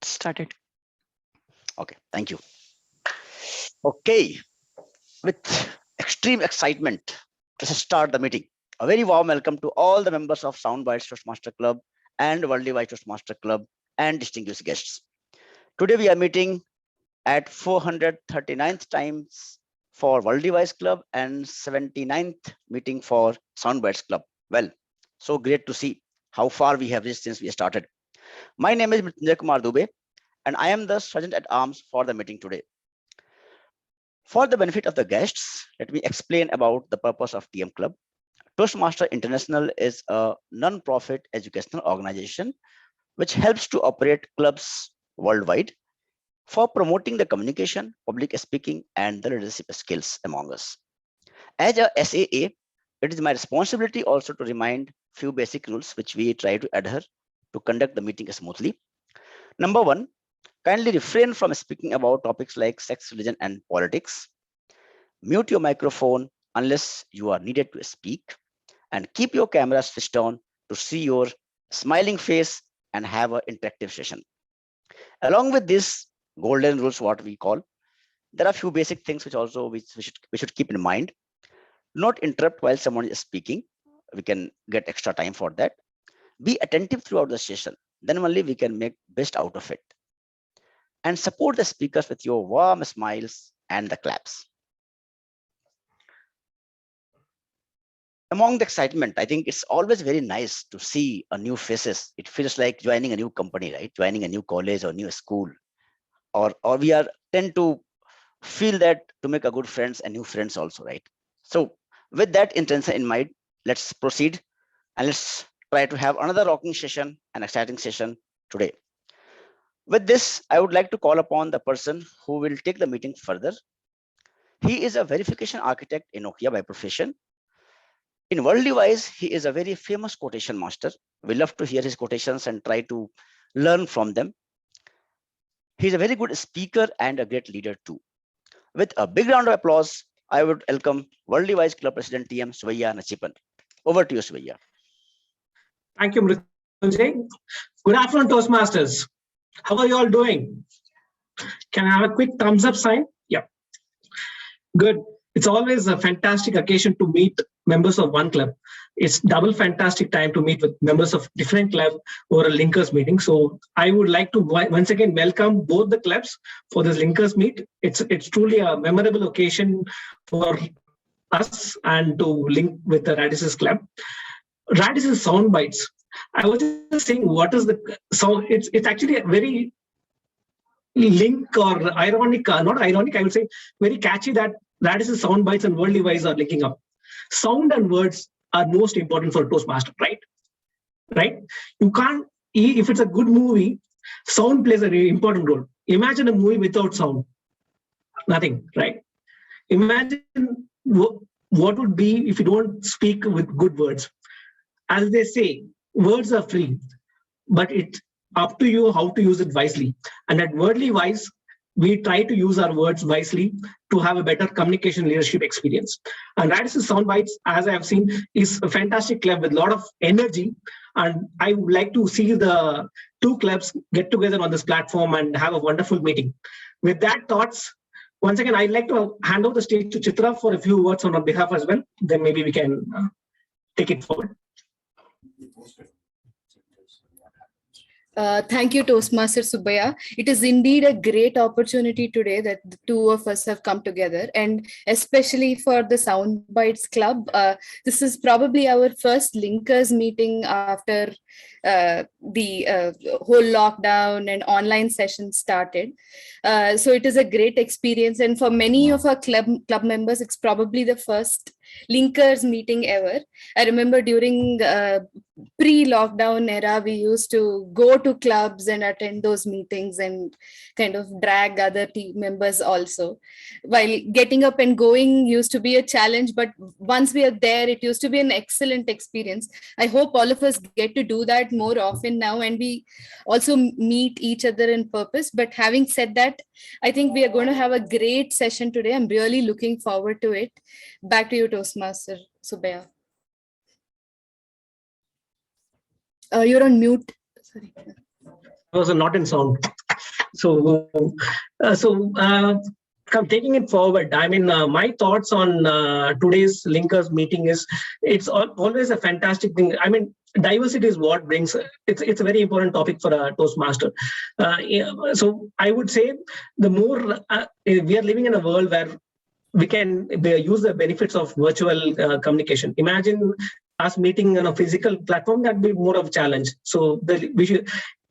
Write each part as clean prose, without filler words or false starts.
Started. Okay, thank you. Okay, with extreme excitement, let's start the meeting. A very warm welcome to all the members of SoundBytes Toastmaster Club and Worldwide Toastmaster Club and distinguished guests. Today we are meeting at 439th times for Worldwide Club and 79th meeting for SoundBytes Club. Well, so great to see how far we have reached since we started. My name is Mrityunjay Kumar Dubey, and I am the Sergeant at Arms for the meeting today. For the benefit of the guests, let me explain about the purpose of TM Club. Toastmaster International is a non-profit educational organization which helps to operate clubs worldwide for promoting the communication, public speaking, and the leadership skills among us. As a SAA, it is my responsibility also to remind few basic rules which we try to adhere to conduct the meeting smoothly. Number one, kindly refrain from speaking about topics like sex, religion, and politics. Mute your microphone unless you are needed to speak, and keep your camera switched on to see your smiling face and have an interactive session. Along with this golden rules, what we call, there are a few basic things which also we should keep in mind. Not interrupt while someone is speaking. We can get extra time for that. Be attentive throughout the session. Then only we can make best out of it. And support the speakers with your warm smiles and the claps. Among the excitement, I think it's always very nice to see a new faces. It feels like joining a new company, right? Joining a new college or new school, or we are tend to feel that to make a good friends and new friends also, right? So with that intention in mind, let's proceed and let's try to have another rocking session, an exciting session today. With this, I would like to call upon the person who will take the meeting further. He is a verification architect in Nokia by profession. In worldly wise, he is a very famous quotation master. We love to hear his quotations and try to learn from them. He's a very good speaker and a great leader too. With a big round of applause, I would welcome Worldly Wise Club President TM Svaya Nachipan. Over to you, Svaya. Thank you, Mrityunjay. Good afternoon, Toastmasters. How are you all doing? Can I have a quick thumbs up sign? Yeah. Good. It's always a fantastic occasion to meet members of one club. It's double fantastic time to meet with members of different clubs over a linkers meeting. So I would like to once again welcome both the clubs for this linkers meet. It's truly a memorable occasion for us and to link with the Radisys club. Radisys SoundBytes. I was just saying, what is the so? It's actually a very link or ironic, not ironic. I would say very catchy that Radisys SoundBytes and Worldly Wise are linking up. Sound and words are most important for a Toastmaster, right? Right? You can't. If it's a good movie, sound plays a very important role. Imagine a movie without sound, nothing, right? Imagine what would be if you don't speak with good words. As they say, words are free, but it's up to you how to use it wisely. And at Worldly Wise, we try to use our words wisely to have a better communication leadership experience. And Radisys SoundBytes, as I have seen, is a fantastic club with a lot of energy. And I would like to see the two clubs get together on this platform and have a wonderful meeting. With that thoughts, once again, I'd like to hand over the stage to Chitra for a few words on our behalf as well. Then maybe we can take it forward. Thank you, Toastmaster Subbaya. It is indeed a great opportunity today that the two of us have come together, and especially for the SoundBytes Club. This is probably our first linkers meeting after the whole lockdown and online session started. So it is a great experience, and for many of our club members, it's probably the first linkers meeting ever. I remember during pre-lockdown era, we used to go to clubs and attend those meetings and kind of drag other team members also. While getting up and going used to be a challenge, but once we are there, it used to be an excellent experience. I hope all of us get to do that more often now, and we also meet each other in purpose. But having said that, I think we are going to have a great session today. I'm really looking forward to it. Back to you, Toastmaster Subbaya. You're on mute. Sorry. I was not in sound. So, taking it forward, I mean, my thoughts on today's linkers meeting is always a fantastic thing. I mean, diversity is what brings it's a very important topic for a Toastmaster. So I would say the more we are living in a world where we can use the benefits of virtual communication. Imagine us meeting on a physical platform, that'd be more of a challenge. So we should,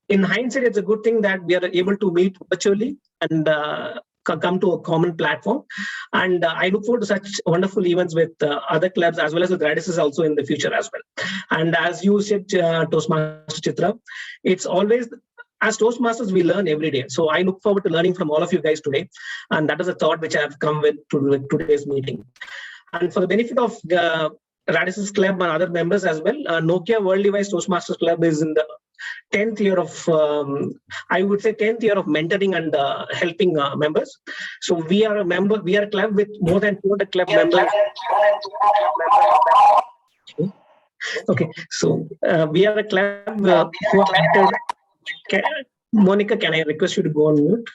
in hindsight, it's a good thing that we are able to meet virtually and come to a common platform. And I look forward to such wonderful events with other clubs as well as with Radisys also in the future as well. And as you said, Toastmaster Chitra, it's always, as Toastmasters, we learn every day. So I look forward to learning from all of you guys today. And that is a thought which I have come with today's meeting. And for the benefit of Radisys Club and other members as well, Nokia World Device Toastmasters Club is in the 10th year of, I would say 10th year of mentoring and helping members. So we are a club with more than 200 club members. Okay, so we are a club who are mentored. Monica, can I request you to go on mute?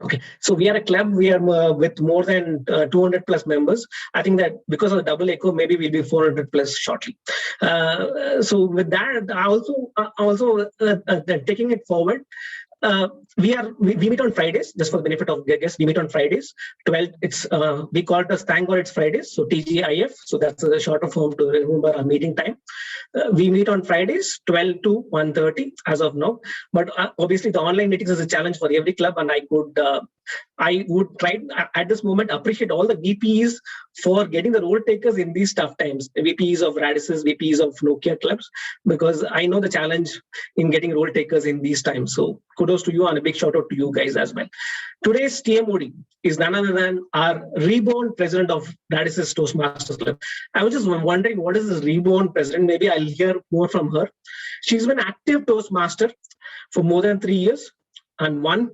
Okay, so we are a club. We are with more than 200 plus members. I think that because of the double echo, maybe we'll be 400 plus shortly. So with that, also taking it forward, we meet on Fridays, just for the benefit of guests. We meet on Fridays. 12. It's we call it as Thank God It's Fridays. So TGIF. So that's a shorter form to remember our meeting time. We meet on Fridays, 12 to 1:30 as of now. But obviously, the online meetings is a challenge for every club, and I would try at this moment appreciate all the VPs for getting the role takers in these tough times. VPs of Radisys, VPs of Nokia clubs, because I know the challenge in getting role takers in these times. So kudos to you and a big shout out to you guys as well. Today's TMOD is none other than our reborn president of Radisys Toastmasters Club. I was just wondering, what is this reborn president? Maybe I'll hear more from her. She's been active Toastmaster for more than 3 years and one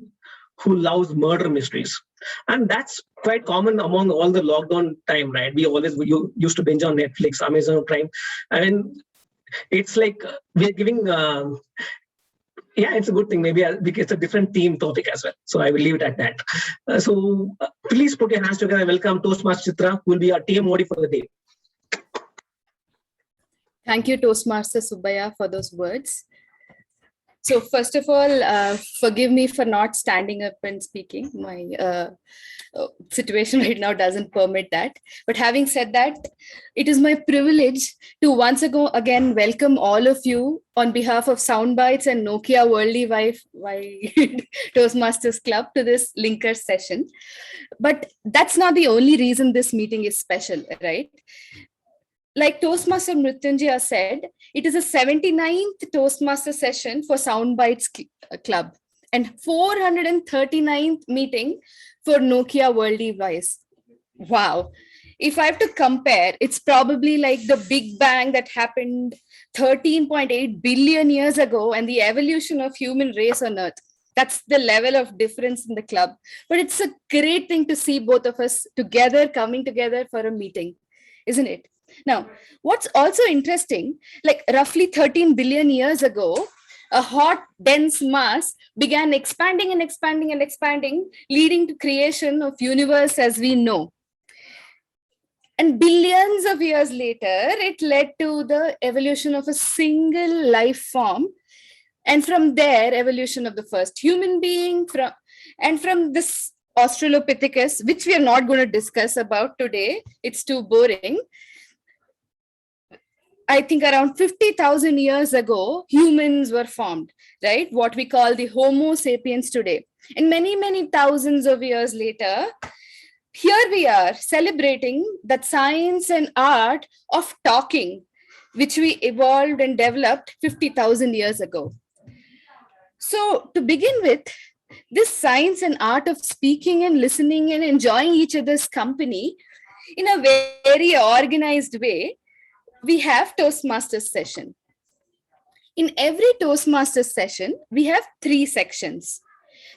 who loves murder mysteries. And that's quite common among all the lockdown time, right? We used to binge on Netflix, Amazon Prime. I mean, it's like we're giving... yeah, it's a good thing. Maybe it's a different theme topic as well. So I will leave it at that. Please put your hands together. Welcome Toastmaster Chitra, who will be our TMOD for the day. Thank you, Toastmaster Subbaya, for those words. So first of all, forgive me for not standing up and speaking. My situation right now doesn't permit that. But having said that, it is my privilege to once again welcome all of you on behalf of SoundBytes and Nokia Worldly Wide Toastmasters Club to this linker session. But that's not the only reason this meeting is special, right? Like Toastmaster Mrityunjaya said, it is a 79th Toastmaster session for SoundBytes Club and 439th meeting for Nokia World Device. Wow. If I have to compare, it's probably like the Big Bang that happened 13.8 billion years ago and the evolution of human race on Earth. That's the level of difference in the club. But it's a great thing to see both of us together, coming together for a meeting, isn't it? Now, what's also interesting, like roughly 13 billion years ago, a hot, dense mass began expanding and expanding and expanding, leading to creation of universe as we know. And billions of years later, it led to the evolution of a single life form. And from there, evolution of the first human being, from this Australopithecus, which we are not going to discuss about today, it's too boring. I think around 50,000 years ago, humans were formed, right? What we call the Homo sapiens today. And many, many thousands of years later, here we are celebrating that science and art of talking, which we evolved and developed 50,000 years ago. So to begin with, this science and art of speaking and listening and enjoying each other's company in a very organized way, we have Toastmasters session. In every Toastmasters session, we have 3 sections: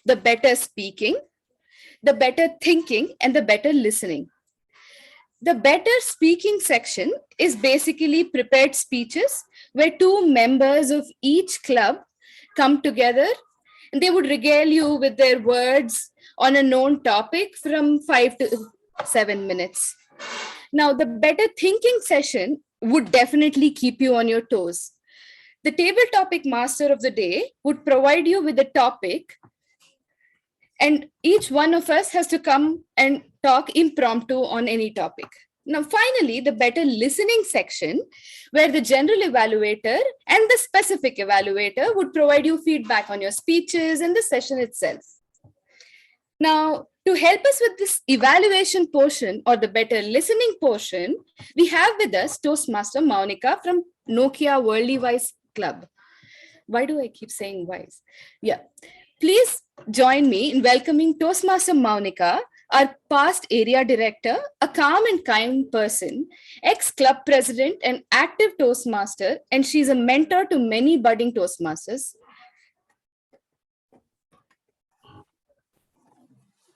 the better speaking, the better thinking, and the better listening. The better speaking section is basically prepared speeches where two members of each club come together and they would regale you with their words on a known topic from 5 to 7 minutes. Now, the better thinking session would definitely keep you on your toes. The table topic master of the day would provide you with a topic, and each one of us has to come and talk impromptu on any topic. Now, finally, the better listening section, where the general evaluator and the specific evaluator would provide you feedback on your speeches and the session itself. Now, to help us with this evaluation portion or the better listening portion, we have with us Toastmaster Monica from Nokia Worldly Wise Club. Why do I keep saying wise? Yeah. Please join me in welcoming Toastmaster Monica, our past area director, a calm and kind person, ex-club president and active Toastmaster, and she's a mentor to many budding Toastmasters.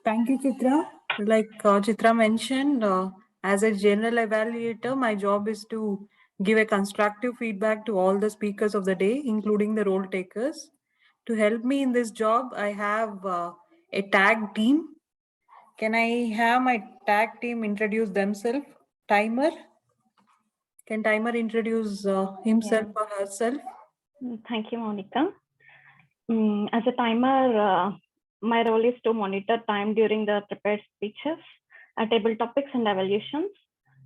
Thank you, Chitra. Like Chitra mentioned, as a general evaluator, my job is to give a constructive feedback to all the speakers of the day, including the role takers. To help me in this job, I have a tag team. Can I have my tag team introduce themselves? Timer? Can Timer introduce himself or herself? Thank you, Monica. As a timer, my role is to monitor time during the prepared speeches, table topics and evaluations.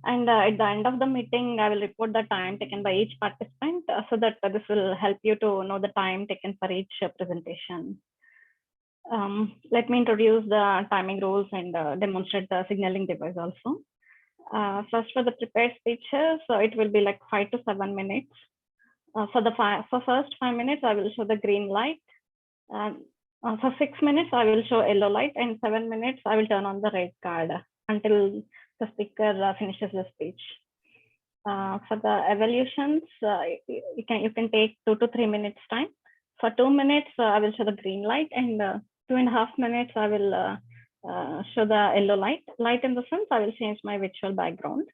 And at the end of the meeting, I will report the time taken by each participant so that this will help you to know the time taken for each presentation. Let me introduce the timing rules and demonstrate the signaling device also. First, for the prepared speeches, it will be like 5 to 7 minutes. For first 5 minutes, I will show the green light. For 6 minutes, I will show yellow light, and 7 minutes, I will turn on the red card until the speaker finishes the speech. For the evaluations, you can take 2 to 3 minutes time. For 2 minutes, I will show the green light, and 2.5 minutes, I will show the yellow light. Light in the sense, I will change my visual background.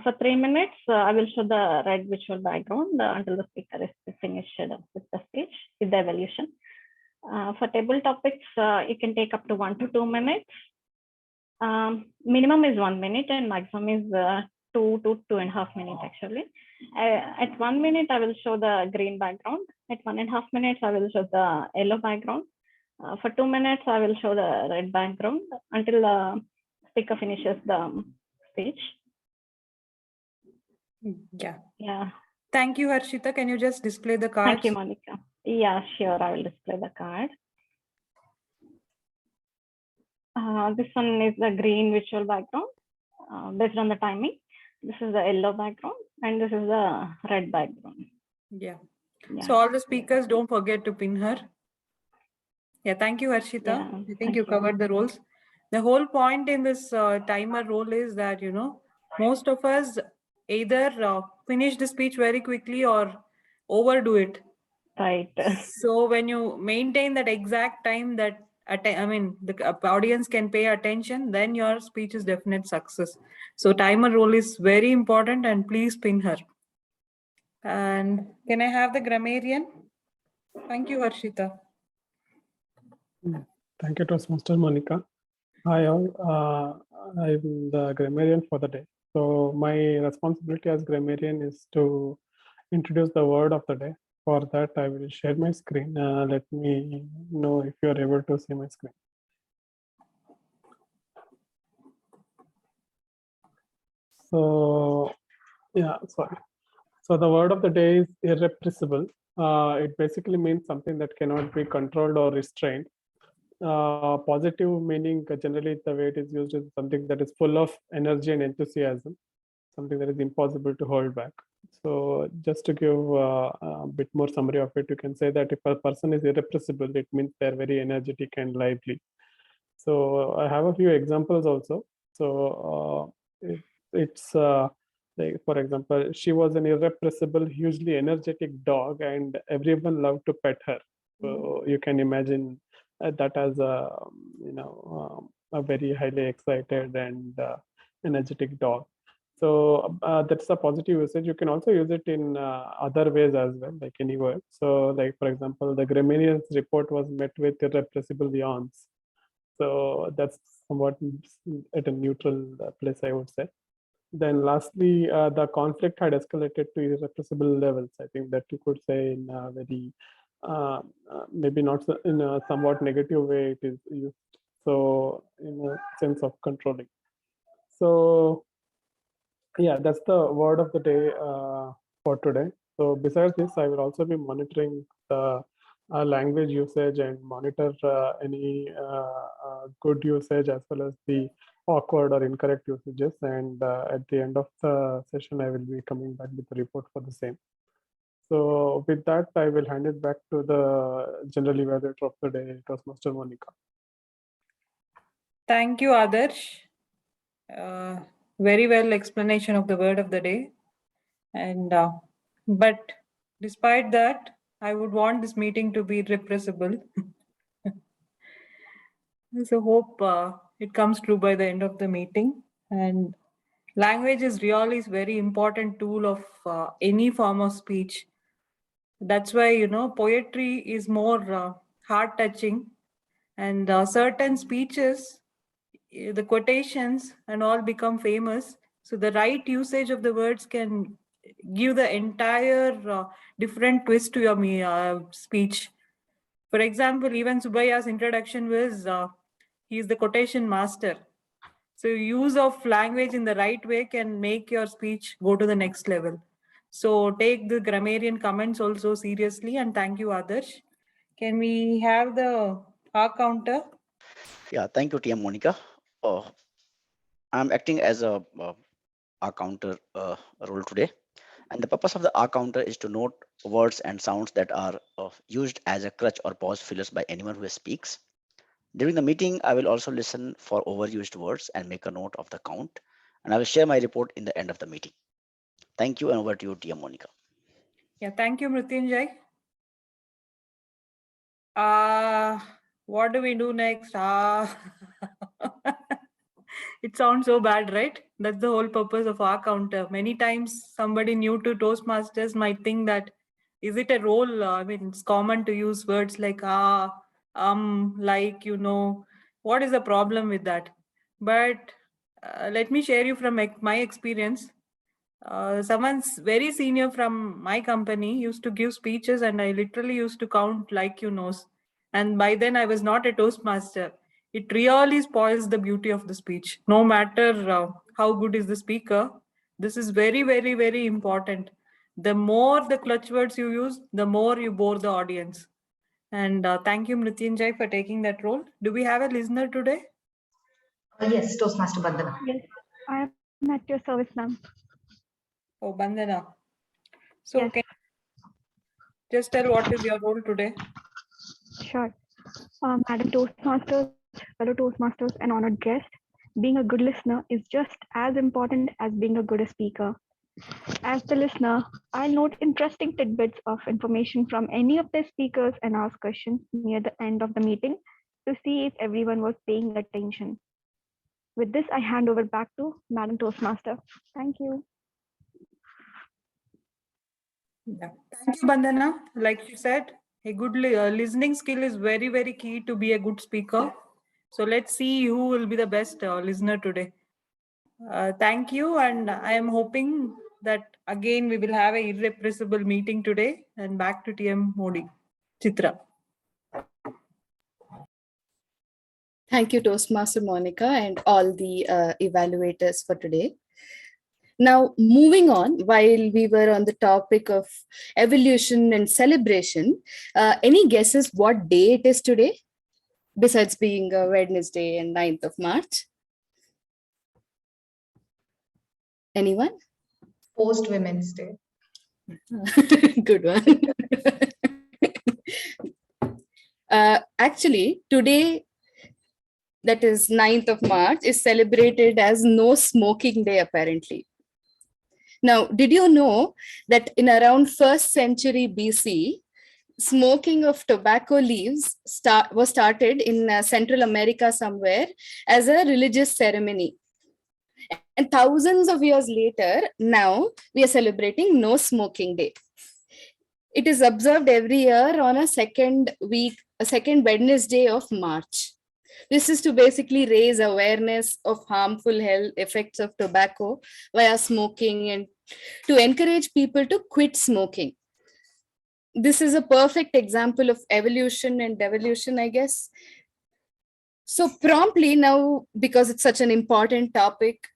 For 3 minutes, I will show the red visual background until the speaker is finished with the speech, with the evaluation. For table topics, you can take up to 1 to 2 minutes. Minimum is 1 minute and maximum is 2 to 2.5 minutes actually. At 1 minute, I will show the green background. At 1.5 minutes, I will show the yellow background. For 2 minutes, I will show the red background until the speaker finishes the speech. Yeah. Thank you, Harshita. Can you just display the cards? Thank you, Monica. Yeah, sure. I will display the card. This one is the green visual background based on the timing. This is the yellow background and this is the red background. Yeah. So all the speakers, don't forget to pin her. Yeah, thank you, Harshita. Yeah, I think you covered the roles. The whole point in this timer role is that, most of us either finish the speech very quickly or overdo it. Right. So when you maintain that exact time that, the audience can pay attention, then your speech is definite success. So timer role is very important and please pin her. And can I have the grammarian? Thank you, Harshita. Thank you, Toastmaster Monica. Hi all, I'm the grammarian for the day. So my responsibility as grammarian is to introduce the word of the day. For that, I will share my screen. Let me know if you are able to see my screen. So, yeah, sorry. So the word of the day is irrepressible. It basically means something that cannot be controlled or restrained. Positive meaning, generally the way it is used is something that is full of energy and enthusiasm, something that is impossible to hold back. So just to give a bit more summary of it, you can say that if a person is irrepressible, it means they're very energetic and lively. So I have a few examples also. So it's like, for example, she was an irrepressible, hugely energetic dog and everyone loved to pet her. So you can imagine that as a very highly excited and energetic dog. So that's a positive usage. You can also use it in other ways as well, like any word. So like, for example, the grammarian's report was met with irrepressible yawns. So that's somewhat at a neutral place, I would say. Then lastly, the conflict had escalated to irrepressible levels. I think that you could say in a very, maybe not so, in a somewhat negative way, it is used. So in a sense of controlling. So yeah, that's the word of the day for today. So besides this, I will also be monitoring the language usage and monitor any good usage as well as the awkward or incorrect usages. And at the end of the session, I will be coming back with a report for the same. So with that, I will hand it back to the general evaluator of the day, Toastmaster Monica. Thank you, Adarsh. Very well explanation of the word of the day. And but despite that, I would want this meeting to be irrepressible. So hope it comes true by the end of the meeting. And language is really very important tool of any form of speech. That's why, you know, poetry is more heart touching, and certain speeches, the quotations and all become famous. So the right usage of the words can give the entire different twist to your speech. For example, even Subaya's introduction was, he is the quotation master. So use of language in the right way can make your speech go to the next level. So take the grammarian comments also seriously, and thank you, Adarsh. Can we have the R counter? Yeah, thank you, TM Monica. I'm acting as a R counter role today. And the purpose of the R counter is to note words and sounds that are used as a crutch or pause fillers by anyone who speaks. During the meeting, I will also listen for overused words and make a note of the count. And I will share my report in the end of the meeting. Thank you, and over to you, TM Monica. Yeah, thank you, Mrityunjay. What do we do next? It sounds so bad, right? That's the whole purpose of our counter. Many times somebody new to Toastmasters might think that, is it a role? I mean, it's common to use words like like, you know, what is the problem with that? But let me share you from my experience. Someone's very senior from my company used to give speeches, and I literally used to count like you knows. And by then I was not a Toastmaster. It really spoils the beauty of the speech, no matter how good is the speaker. This is very, very, very important. The more the clutch words you use, the more you bore the audience. And thank you, Mrityunjay, for taking that role. Do we have a listener today? Yes, Toastmaster Bandana. Yes, I am at your service, ma'am. Oh, Bandana. So Yes. can you just tell what is your role today? Sure. Madam Toastmasters, fellow Toastmasters, and honored guest, being a good listener is just as important as being a good speaker. As the listener, I'll note interesting tidbits of information from any of the speakers and ask questions near the end of the meeting to see if everyone was paying attention. With this, I hand over back to Madam Toastmaster. Thank you. Yeah. Thank you, Bandana. Like you said, a good listening skill is very, very key to be a good speaker. So let's see who will be the best listener today. Thank you. And I am hoping that again we will have a irrepressible meeting today. And back to TM Modi. Chitra. Thank you, Toastmaster Monica, and all the evaluators for today. Now, moving on, while we were on the topic of evolution and celebration, any guesses what day it is today, besides being Wednesday and 9th of March? Anyone? Post Women's Day. Good one. Actually, today, that is 9th of March, is celebrated as No Smoking Day, apparently. Now, did you know that in around 1st century BC, smoking of tobacco leaves was started in Central America somewhere as a religious ceremony? And thousands of years later, now we are celebrating No Smoking Day. It is observed every year on a second Wednesday of March. This is to basically raise awareness of harmful health effects of tobacco via smoking and to encourage people to quit smoking. This is a perfect example of evolution and devolution, I guess. So promptly now, because it's such an important topic,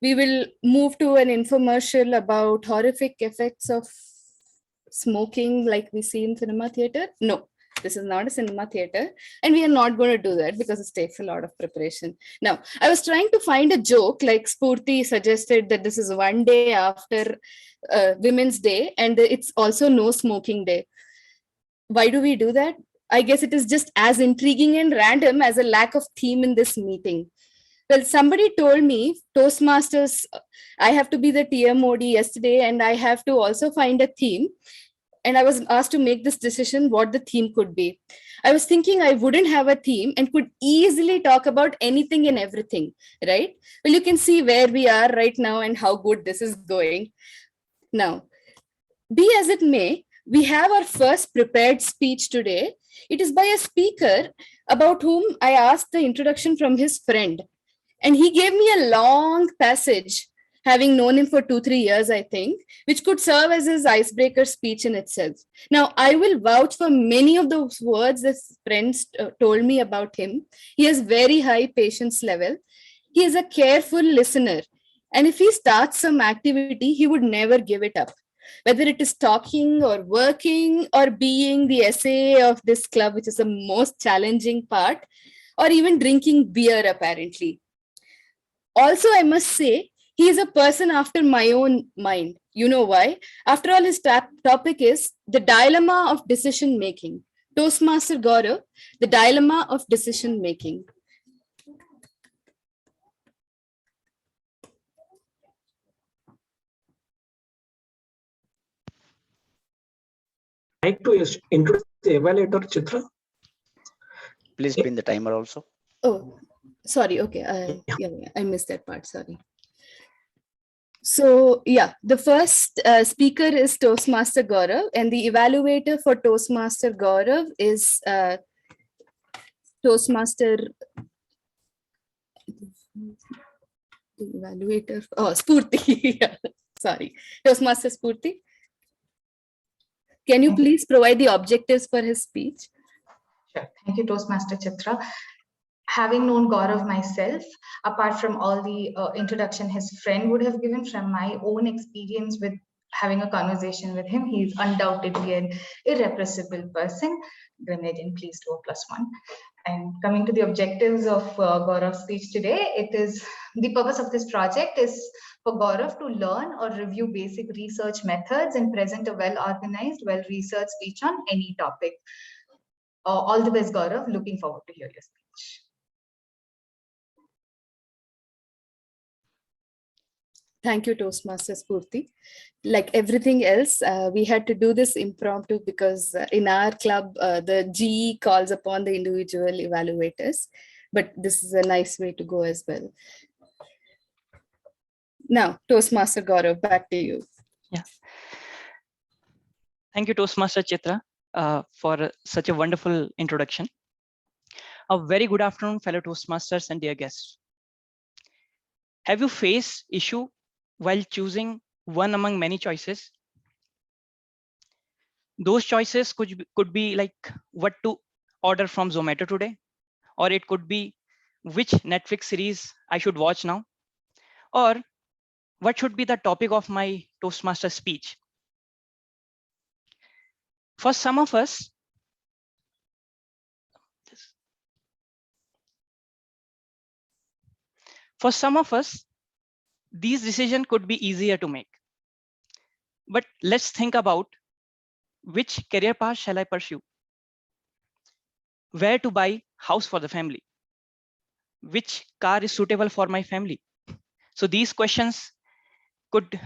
we will move to an infomercial about horrific effects of smoking like we see in cinema theater. No, this is not a cinema theater, and we are not going to do that because it takes a lot of preparation. Now, I was trying to find a joke, like Spurti suggested that this is one day after Women's Day, and it's also No Smoking Day. Why do we do that? I guess it is just as intriguing and random as a lack of theme in this meeting. Well, somebody told me, Toastmasters, I have to be the TMOD yesterday, and I have to also find a theme. And I was asked to make this decision what the theme could be. I was thinking I wouldn't have a theme and could easily talk about anything and everything, right? Well, you can see where we are right now and how good this is going. Now, be as it may, we have our first prepared speech today. It is by a speaker about whom I asked the introduction from his friend. And he gave me a long passage, having known him for 2-3 years, I think, which could serve as his icebreaker speech in itself. Now, I will vouch for many of those words that friends told me about him. He has very high patience level. He is a careful listener. And if he starts some activity, he would never give it up. Whether it is talking or working or being the essay of this club, which is the most challenging part, or even drinking beer, apparently. Also, I must say, he is a person after my own mind. You know why? After all, his topic is the dilemma of decision making. Toastmaster Gaurav, the dilemma of decision making. Like to introduce the evaluator, Chitra. Please pin the timer also. Oh, sorry. Okay. I missed that part. Sorry. So, yeah, the first speaker is Toastmaster Gaurav, and the evaluator for Toastmaster Gaurav is Toastmaster evaluator. Oh, Spurti. Yeah. Sorry, Toastmaster Spurti. Can you please provide the objectives for his speech? Sure. Thank you, Toastmaster Chitra. Having known Gaurav myself, apart from all the introduction his friend would have given, from my own experience with having a conversation with him, he's undoubtedly an irrepressible person. Grenadian, please do a +1. And coming to the objectives of Gaurav's speech today, it is the purpose of this project is for Gaurav to learn or review basic research methods and present a well-organized, well-researched speech on any topic. All the best, Gaurav. Looking forward to hear your speech. Thank you, Toastmaster Spurti. Like everything else, we had to do this impromptu because in our club, the GE calls upon the individual evaluators, but this is a nice way to go as well. Now, Toastmaster Gaurav, back to you. Yeah. Thank you, Toastmaster Chitra, for such a wonderful introduction. A very good afternoon, fellow Toastmasters and dear guests. Have you faced issue while choosing one among many choices? Those choices could be like what to order from Zomato today, or it could be which Netflix series I should watch now, or what should be the topic of my Toastmaster speech. For some of us, these decisions could be easier to make. But let's think about which career path shall I pursue? Where to buy house for the family? Which car is suitable for my family? So these questions could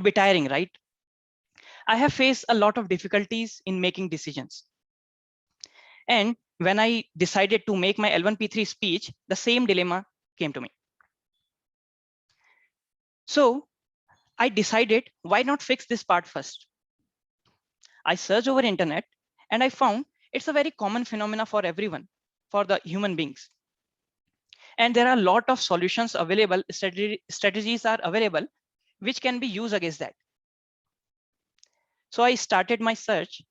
be tiring, right? I have faced a lot of difficulties in making decisions. And when I decided to make my L1P3 speech, the same dilemma came to me. So I decided, why not fix this part first? I searched over internet and I found it's a very common phenomena for everyone, for the human beings. And there are a lot of solutions available, strategies are available, which can be used against that. So I started my search,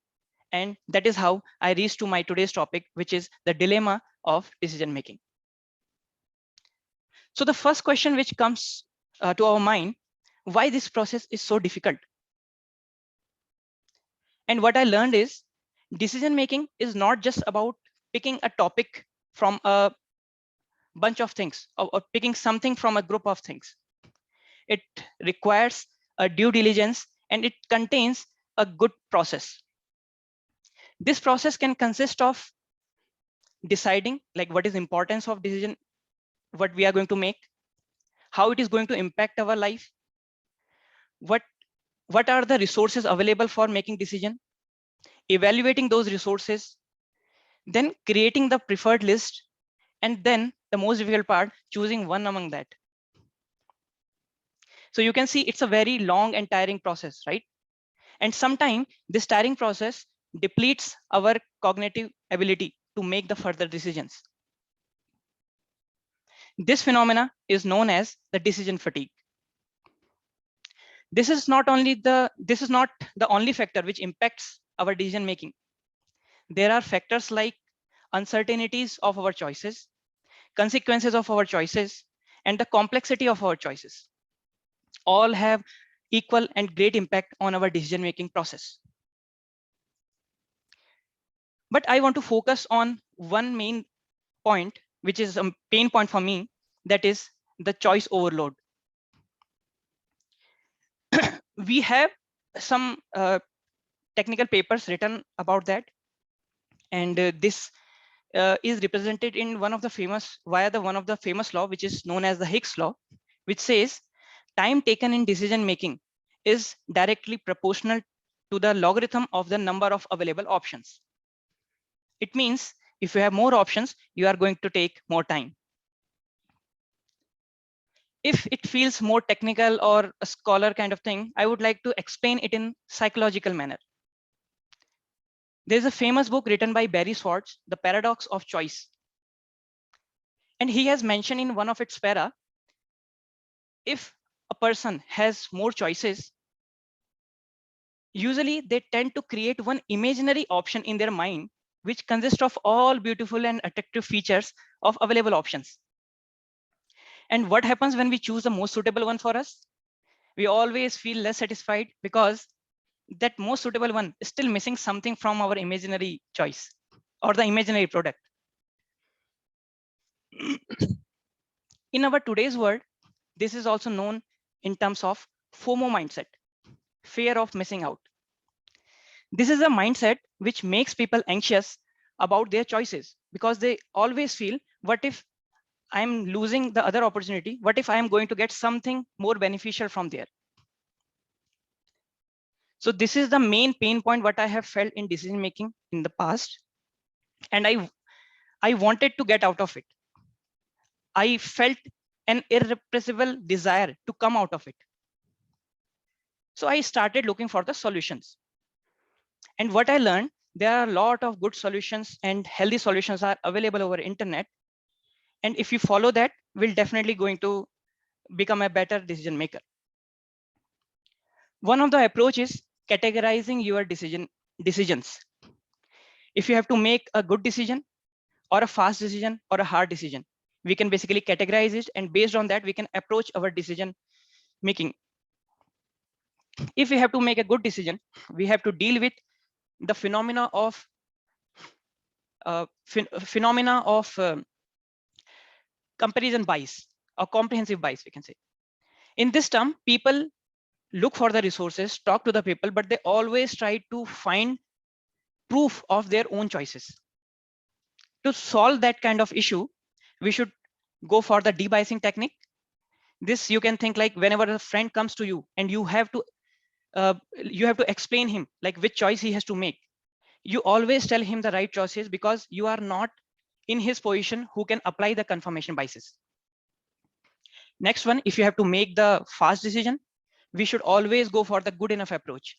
and that is how I reached to my today's topic, which is the dilemma of decision making. So the first question which comes to our mind, why this process is so difficult? And what I learned is decision making is not just about picking a topic from a bunch of things, or picking something from a group of things. It requires a due diligence, and it contains a good process. This process can consist of deciding like what is importance of decision, what we are going to make, how it is going to impact our life, what are the resources available for making decision, evaluating those resources, then creating the preferred list, and then the most difficult part, choosing one among that. So you can see it's a very long and tiring process, right? And sometimes this tiring process depletes our cognitive ability to make the further decisions. This phenomena is known as the decision fatigue. This is not the only factor which impacts our decision making. There are factors like uncertainties of our choices, consequences of our choices, and the complexity of our choices. All have equal and great impact on our decision making process. But I want to focus on one main point, which is a pain point for me, that is the choice overload. We have some technical papers written about that, and this is represented in one of the famous law, which is known as the Hicks law, which says time taken in decision making is directly proportional to the logarithm of the number of available options. It means if you have more options, you are going to take more time. If it feels more technical or a scholar kind of thing, I would like to explain it in psychological manner. There's a famous book written by Barry Schwartz, The Paradox of Choice. And he has mentioned in one of its para, if a person has more choices, usually they tend to create one imaginary option in their mind, which consists of all beautiful and attractive features of available options. And what happens when we choose the most suitable one for us? We always feel less satisfied because that most suitable one is still missing something from our imaginary choice or the imaginary product. In our today's world, this is also known in terms of FOMO mindset, fear of missing out. This is a mindset which makes people anxious about their choices because they always feel, what if I'm losing the other opportunity? What if I am going to get something more beneficial from there? So this is the main pain point what I have felt in decision making in the past, and I wanted to get out of it. I felt an irrepressible desire to come out of it. So I started looking for the solutions. And what I learned, there are a lot of good solutions and healthy solutions are available over internet. And if you follow that, we'll definitely going to become a better decision maker. One of the approach is categorizing your decisions. If you have to make a good decision or a fast decision or a hard decision, we can basically categorize it, and based on that, we can approach our decision making. If we have to make a good decision, we have to deal with the phenomena of comparison bias or comprehensive bias, we can say. In this term, people look for the resources, talk to the people, but they always try to find proof of their own choices. To solve that kind of issue, we should go for the debiasing technique. This you can think like whenever a friend comes to you and you have to explain him like which choice he has to make. You always tell him the right choices because you are not in his position who can apply the confirmation biases. Next one, if you have to make the fast decision, we should always go for the good enough approach.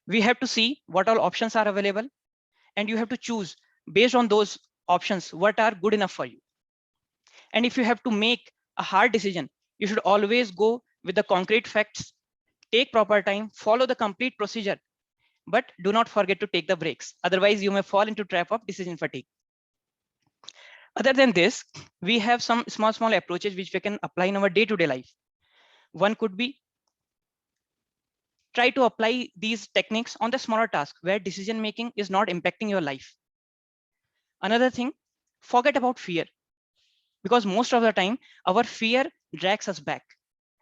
We have to see what all options are available, and you have to choose based on those options what are good enough for you. And if you have to make a hard decision, you should always go with the concrete facts, take proper time, follow the complete procedure, but do not forget to take the breaks. Otherwise, you may fall into trap of decision fatigue. Other than this, we have some small approaches which we can apply in our day-to-day life. One could be try to apply these techniques on the smaller tasks where decision making is not impacting your life. Another thing, forget about fear, because most of the time our fear drags us back.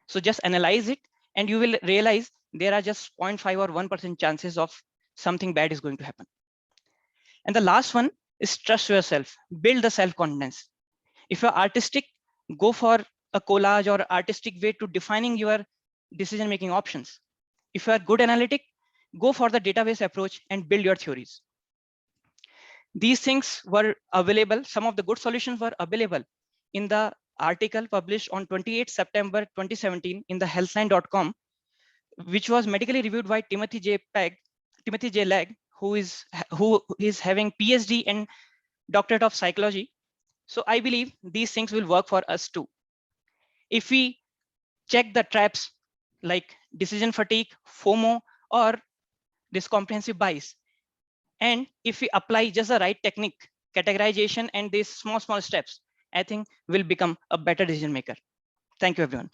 So just analyze it and you will realize there are just 0.5 or 1% chances of something bad is going to happen. And the last one is trust yourself, build the self-confidence. If you're artistic, go for a collage or artistic way to defining your decision-making options. If you are good analytic, go for the database approach and build your theories. These things were available. Some of the good solutions were available in the article published on 28 September 2017 in the healthline.com, which was medically reviewed by Timothy J. Legg, who is having PhD and doctorate of psychology. So I believe these things will work for us too. If we check the traps like decision fatigue, FOMO, or this comprehensive bias, and if we apply just the right technique, categorization, and these small steps, I think we'll become a better decision maker. Thank you, everyone.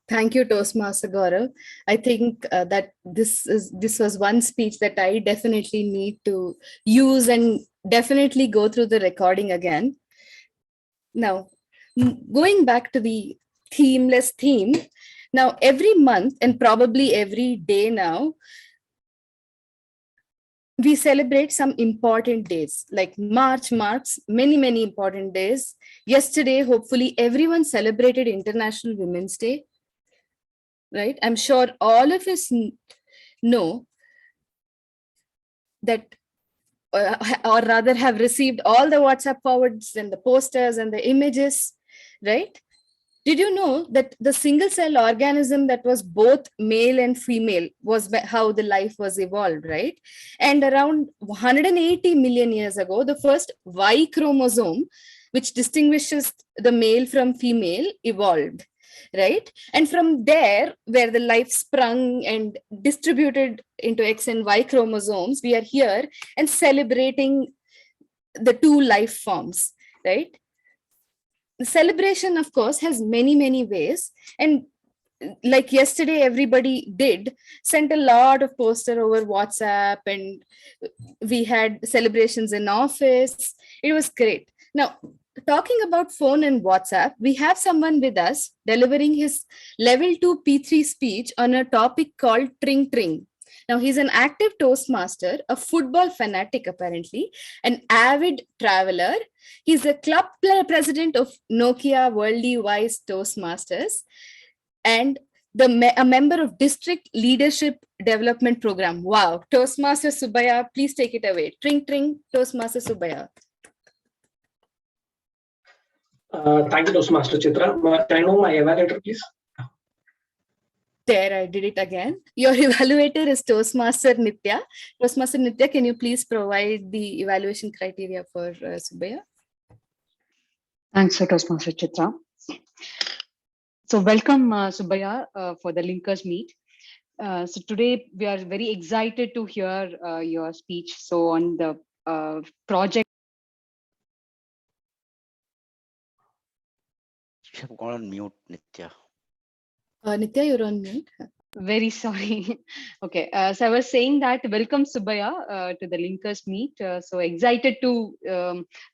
Thank you, Toastmaster Gaurav. I think that this was one speech that I definitely need to use and definitely go through the recording again. Now, going back to the themeless theme, now every month and probably every day now, we celebrate some important days, like March marks many important days. Yesterday, hopefully everyone celebrated International Women's Day. Right? I'm sure all of us know that, or rather have received all the WhatsApp forwards and the posters and the images, right? Did you know that the single cell organism that was both male and female was how the life was evolved, right? And around 180 million years ago, the first Y chromosome, which distinguishes the male from female, evolved. Right? And from there, where the life sprung and distributed into X and Y chromosomes, we are here and celebrating the two life forms, right? The celebration, of course, has many ways. And like yesterday, everybody sent a lot of poster over WhatsApp, and we had celebrations in office. It was great. Now, talking about phone and WhatsApp, we have someone with us delivering his level 2 P3 speech on a topic called Tring Tring. Now, he's an active Toastmaster, a football fanatic apparently, an avid traveler. He's a club president of Nokia Worldly Wise Toastmasters and a member of District Leadership Development Program. Wow, Toastmaster Subbaya, please take it away. Tring Tring, Toastmaster Subbaya. Thank you, Toastmaster Chitra. Can I know my evaluator, please? There, I did it again. Your evaluator is Toastmaster Nitya. Toastmaster Nitya, can you please provide the evaluation criteria for Subbaya? Thanks, Toastmaster Chitra. So welcome, Subbaya, for the Linkers Meet. So today we are very excited to hear your speech. So on the project. You have gone on mute, Nitya. Nitya, you're on mute. Very sorry. Okay, so I was saying that welcome, Subbaya, to the Linkers Meet. So excited to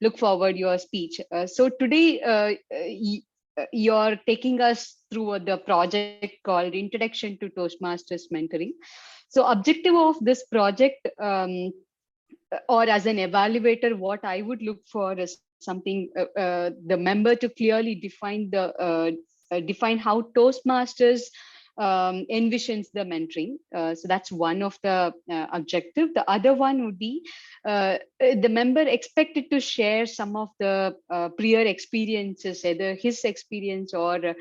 look forward your speech. So today you're taking us through the project called Introduction to Toastmasters Mentoring. So objective of this project, or as an evaluator, what I would look for is something the member to clearly define how Toastmasters envisions the mentoring. So that's one of the objective. The other one would be the member expected to share some of the prior experiences, either his experience or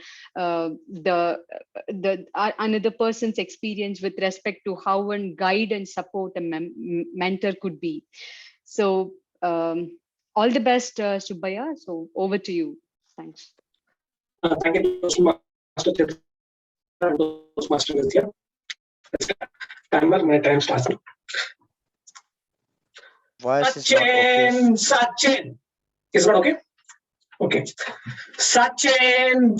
another person's experience with respect to how one guide and support a mentor could be. So all the best, Subbaya. So over to you. Thanks. Thank you, Toastmaster Chitra. Toastmaster is here. Timer, my time starts now. Voice is not okay. Sachin. Is it okay? Okay. Sachin.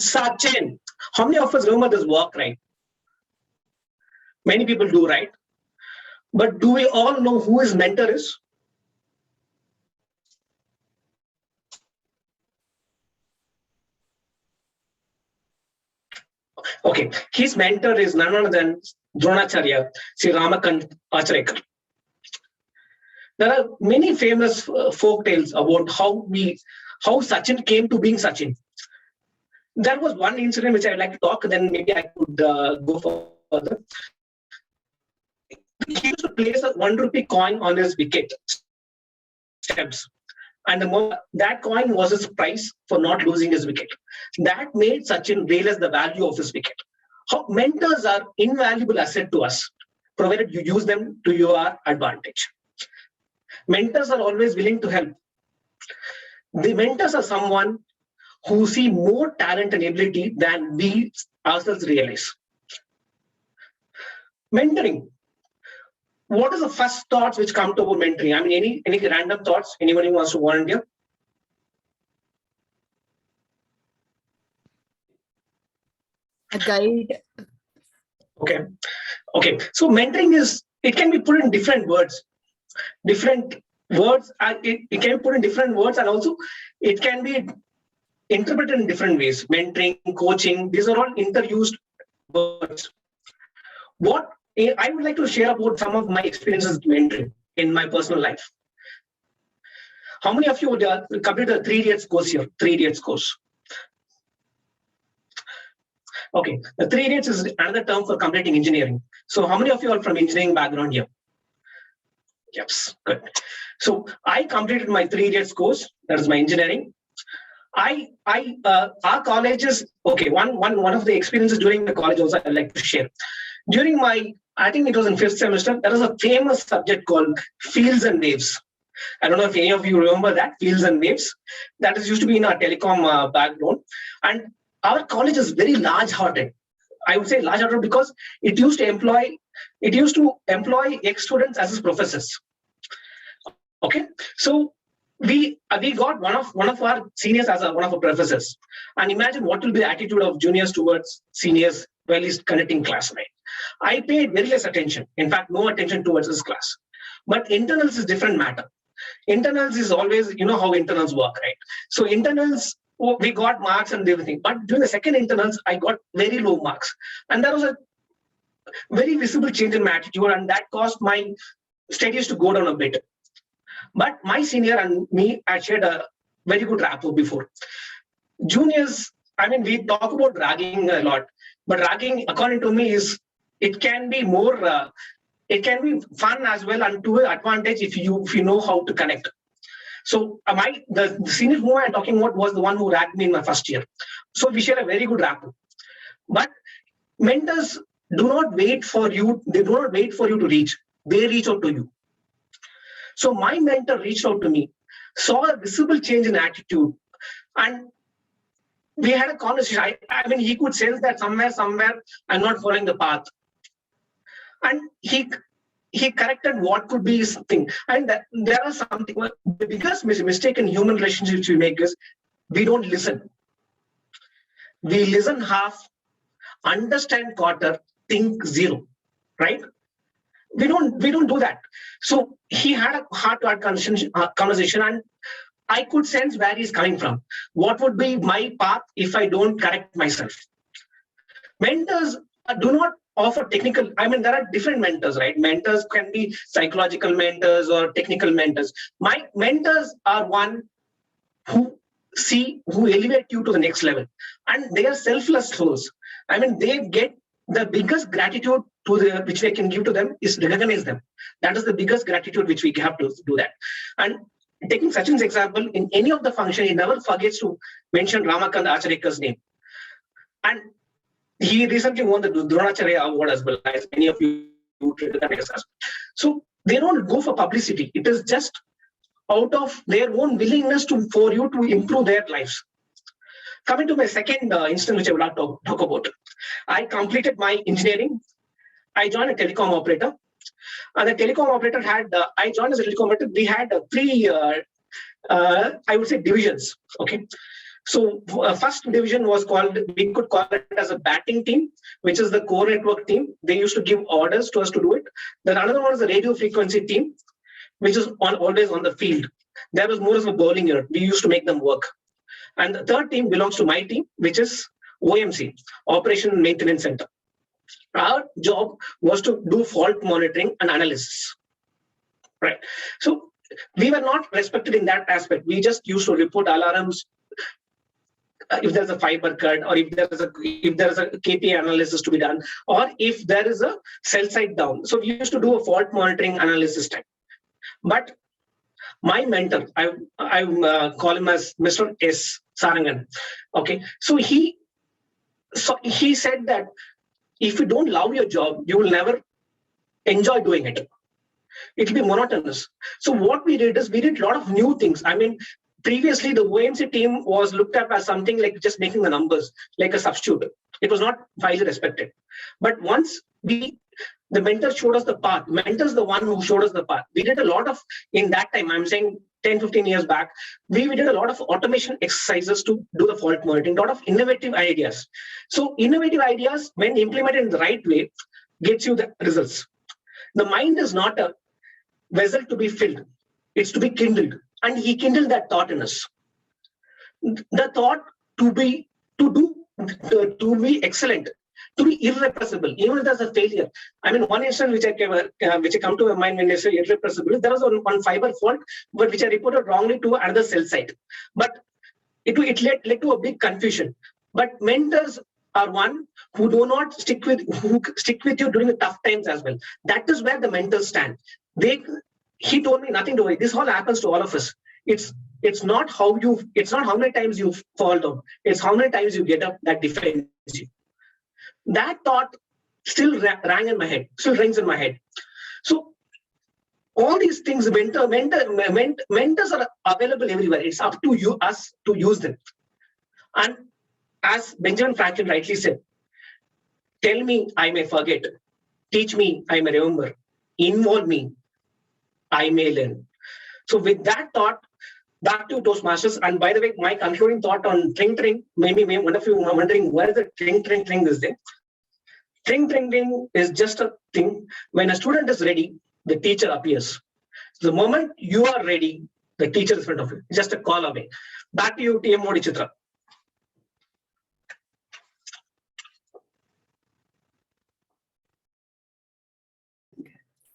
How many of us remember this work, right? Many people do, right? But do we all know who his mentor is? Okay, his mentor is none other than Dronacharya, Sri Ramakant Acharya. There are many famous folk tales about how Sachin came to being Sachin. There was one incident which I'd like to talk, then maybe I could go further. He used to place a 1 rupee coin on his wicket steps. And that coin was his price for not losing his wicket. That made Sachin realize the value of his wicket. How mentors are invaluable asset to us, provided you use them to your advantage. Mentors are always willing to help. The mentors are someone who see more talent and ability than we ourselves realize. Mentoring. What is the first thoughts which come to about mentoring? I mean, any random thoughts? Anybody who wants to volunteer? A guide. Okay. So mentoring it can be put in different words. It can be put in different words, and also it can be interpreted in different ways. Mentoring, coaching, these are all interused words. What I would like to share about some of my experiences with mentoring in my personal life. How many of you would complete the 3 Idiots course here? 3 Idiots course. Okay, the 3 Idiots is another term for completing engineering. So how many of you are from engineering background here? Yes, good. So I completed my 3 Idiots course. That is my engineering. Our colleges. Okay, one of the experiences during the college also I'd like to share. During I think it was in 5th semester, there was a famous subject called Fields and Waves. I don't know if any of you remember that, Fields and Waves. That is used to be in our telecom background. And our college is very large-hearted. I would say large-hearted because it used to employ ex-students as its professors. Okay, so we got one of our seniors as one of our professors. And imagine what will be the attitude of juniors towards seniors while he's conducting class, right? I paid very less attention. In fact, no attention towards this class. But internals is different matter. Internals is always, you know how internals work, right? So internals, we got marks and everything. But during the second internals, I got very low marks. And there was a very visible change in my attitude, and that caused my studies to go down a bit. But my senior and me, I shared a very good rapport before. Juniors, I mean, we talk about ragging a lot, but ragging, according to me, it can be more, it can be fun as well, and to an advantage if you know how to connect. So the senior who I'm talking about was the one who ragged me in my first year. So we share a very good rapport. But mentors do not wait for you. They do not wait for you to reach. They reach out to you. So my mentor reached out to me, saw a visible change in attitude, and we had a conversation. I mean, he could sense that somewhere I'm not following the path. And he corrected what could be something. And there are something. The biggest mistake in human relationships we make is we don't listen. We listen half, understand quarter, think zero, right? We don't do that. So he had a heart-to-heart conversation, and I could sense where he's coming from. What would be my path if I don't correct myself? Mentors do not offer technical. I mean, there are different mentors, right? Mentors can be psychological mentors or technical mentors. My mentors are one who elevate you to the next level, and they are selfless souls. I mean, they get the biggest gratitude which we can give to them is recognize them. That is the biggest gratitude which we have to do that. And taking Sachin's example, in any of the function, he never forgets to mention Ramakant Acharya's name. And he recently won the Dronacharya award as well, as many of you recognize us. So they don't go for publicity. It is just out of their own willingness for you to improve their lives. Coming to my second instance, which I would like to talk about. I completed my engineering. I joined a telecom operator. And the telecom operator had, I joined as a telecom operator, we had three, I would say, divisions. Okay. So first division was called, we could call it as a batting team, which is the core network team. They used to give orders to us to do it. Then another one is the radio frequency team, which is always on the field. There was more of a bowling unit. We used to make them work. And the third team belongs to my team, which is OMC, Operation and Maintenance Center. Our job was to do fault monitoring and analysis. Right. So we were not respected in that aspect. We just used to report alarms if there's a fiber cut, or if there is a KPI analysis to be done, or if there is a cell site down. So we used to do a fault monitoring analysis time. But my mentor, I call him as Mr. S. Sarangan. Okay, so he said that if you don't love your job, you will never enjoy doing it. It will be monotonous. So what we did is we did a lot of new things. I mean, previously the OMC team was looked at as something like just making the numbers, like a substitute. It was not highly respected. But once the mentor showed us the path, mentor is the one who showed us the path. We did a lot of, in that time, I'm saying 10, 15 years back, we did a lot of automation exercises to do the fault monitoring, a lot of innovative ideas. So innovative ideas, when implemented in the right way, gets you the results. The mind is not a vessel to be filled. It's to be kindled. And he kindled that thought in us. The thought to be excellent, to be irrepressible, even if there's a failure. I mean, one instance which I come to my mind when I say irrepressible, there was one fiber fault, but which I reported wrongly to another cell site. But it led to a big confusion. But mentors are one who do not stick with you during the tough times as well. That is where the mentors stand. He told me nothing to worry. This all happens to all of us. It's not how many times you fall down. It's how many times you get up that defends you. That thought still rang in my head, still rings in my head. So all these things, mentors are available everywhere. It's up to us to use them. And as Benjamin Franklin rightly said, tell me, I may forget. Teach me, I may remember. Involve me, I may learn. So with that thought, back to Toastmasters. And by the way, my concluding thought on tring. Maybe one of you are wondering where the tring is there. Tring is just a thing. When a student is ready, the teacher appears. The moment you are ready, the teacher is in front of you. Just a call away. Back to you, TM Modi Chitra.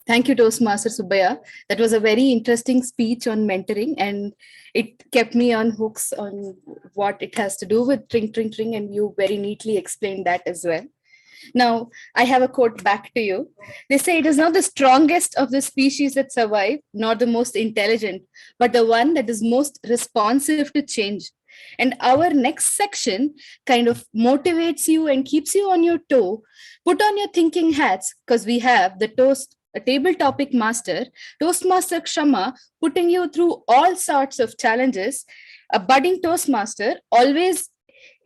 Thank you, Toastmaster Subbaya. That was a very interesting speech on mentoring, and it kept me on hooks on what it has to do with tring, and you very neatly explained that as well. Now, I have a quote back to you. They say it is not the strongest of the species that survive, nor the most intelligent, but the one that is most responsive to change. And our next section kind of motivates you and keeps you on your toe. Put on your thinking hats, because we have a table topic master, Toastmaster Kshama, putting you through all sorts of challenges, a budding Toastmaster, always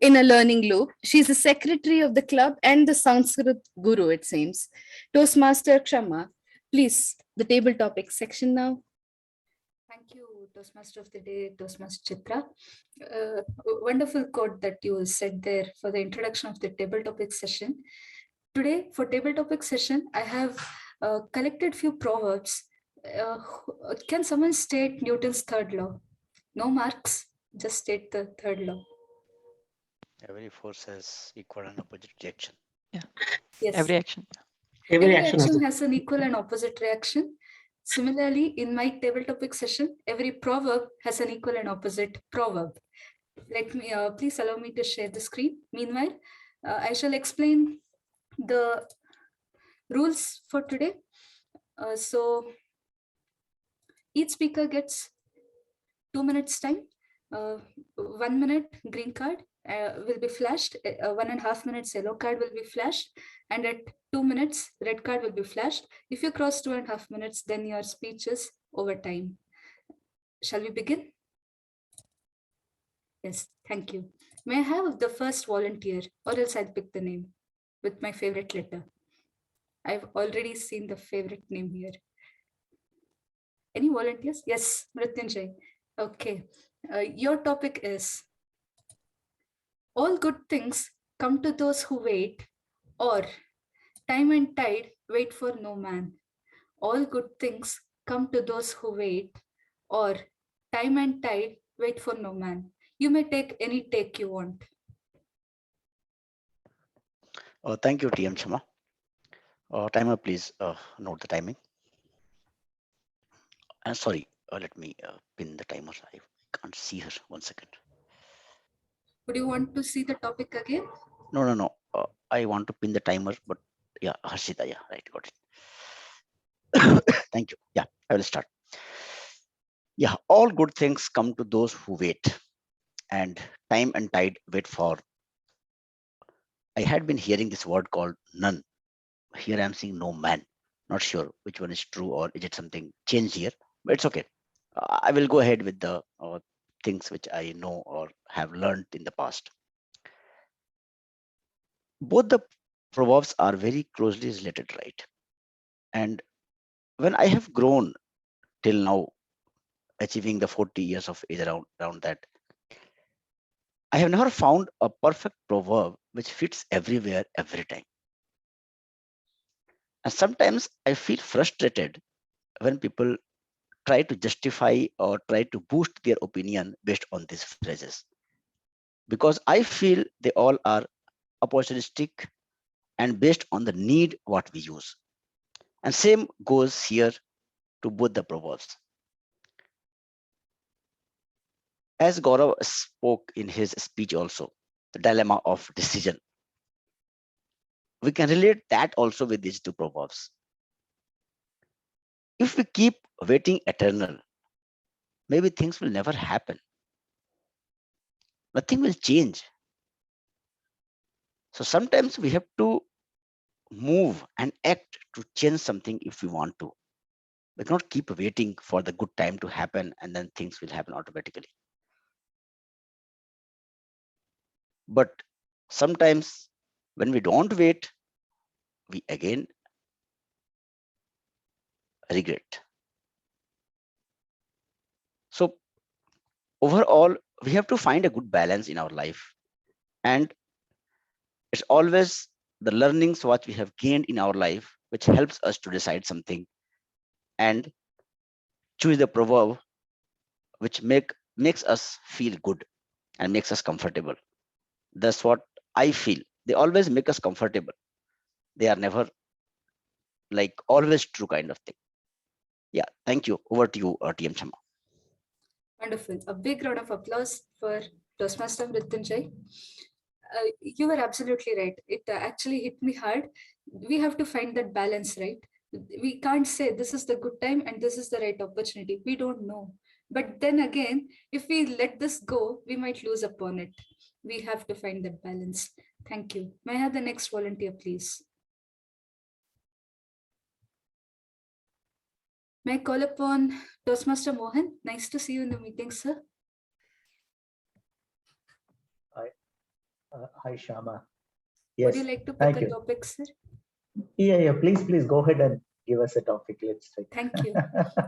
in a learning loop. She's the secretary of the club and the Sanskrit guru, it seems. Toastmaster Kshama, please, the table topic section now. Thank you, Toastmaster of the Day, Toastmaster Chitra. Wonderful quote that you said there for the introduction of the table topic session. Today, for table topic session, I have collected few proverbs. Can someone state Newton's third law? No marks, just state the third law. Every force has equal and opposite reaction. Yeah. Yes. Every action. Every action has an equal and opposite reaction. Similarly, in my table topic session, every proverb has an equal and opposite proverb. Let me please allow me to share the screen. Meanwhile, I shall explain the rules for today. So each speaker gets 2 minutes time. 1 minute green card will be flashed. 1.5 minutes yellow card will be flashed, and at 2 minutes red card will be flashed. If you cross 2.5 minutes, then your speech is over time. Shall we begin? Yes, thank you. May I have the first volunteer, or else I'll pick the name with my favorite letter. I've already seen the favorite name here. Any volunteers? Yes, Mrityunjay. Okay. Your topic is all good things come to those who wait, or time and tide wait for no man. All good things come to those who wait, or time and tide wait for no man. You may take any take you want. Thank you, TM Shama. Timer, please note the timing. Sorry, let me pin the timer. I can't see her. 1 second. Would you want to see the topic again? No. I want to pin the timer, but yeah, Harshita, yeah, right, got it. Thank you. Yeah, I will start. Yeah, all good things come to those who wait, and time and tide wait for. I had been hearing this word called none. Here I'm seeing no man. Not sure which one is true, or is it something changed here, but it's okay. I will go ahead with the things which I know or have learned in the past. Both the proverbs are very closely related, right? And when I have grown till now, achieving the 40 years of age around that, I have never found a perfect proverb which fits everywhere every time. And sometimes I feel frustrated when people try to justify or try to boost their opinion based on these phrases, because I feel they all are opportunistic and based on the need what we use. And same goes here to both the proverbs. As Gaurav spoke in his speech also, the dilemma of decision, we can relate that also with these two proverbs. If we keep waiting eternal, maybe things will never happen. Nothing will change. So sometimes we have to move and act to change something if we want to. We cannot keep waiting for the good time to happen and then things will happen automatically. But sometimes when we don't wait, we again regret. So overall, we have to find a good balance in our life. And it's always the learnings what we have gained in our life which helps us to decide something and choose the proverb which makes us feel good and makes us comfortable. That's what I feel. They always make us comfortable. They are never like always true kind of thing. Yeah, thank you. Over to you, TM Chama. Wonderful. A big round of applause for Toastmaster Mrityunjay. You were absolutely right. It actually hit me hard. We have to find that balance, right? We can't say this is the good time and this is the right opportunity. We don't know. But then again, if we let this go, we might lose upon it. We have to find that balance. Thank you. May I have the next volunteer, please? May I call upon Toastmaster Mohan? Nice to see you in the meeting, sir. Hi, Shama. Would Yes, you like to pick thank a you. topic, sir? Yeah, please go ahead and give us a topic. Let's take. Thank you.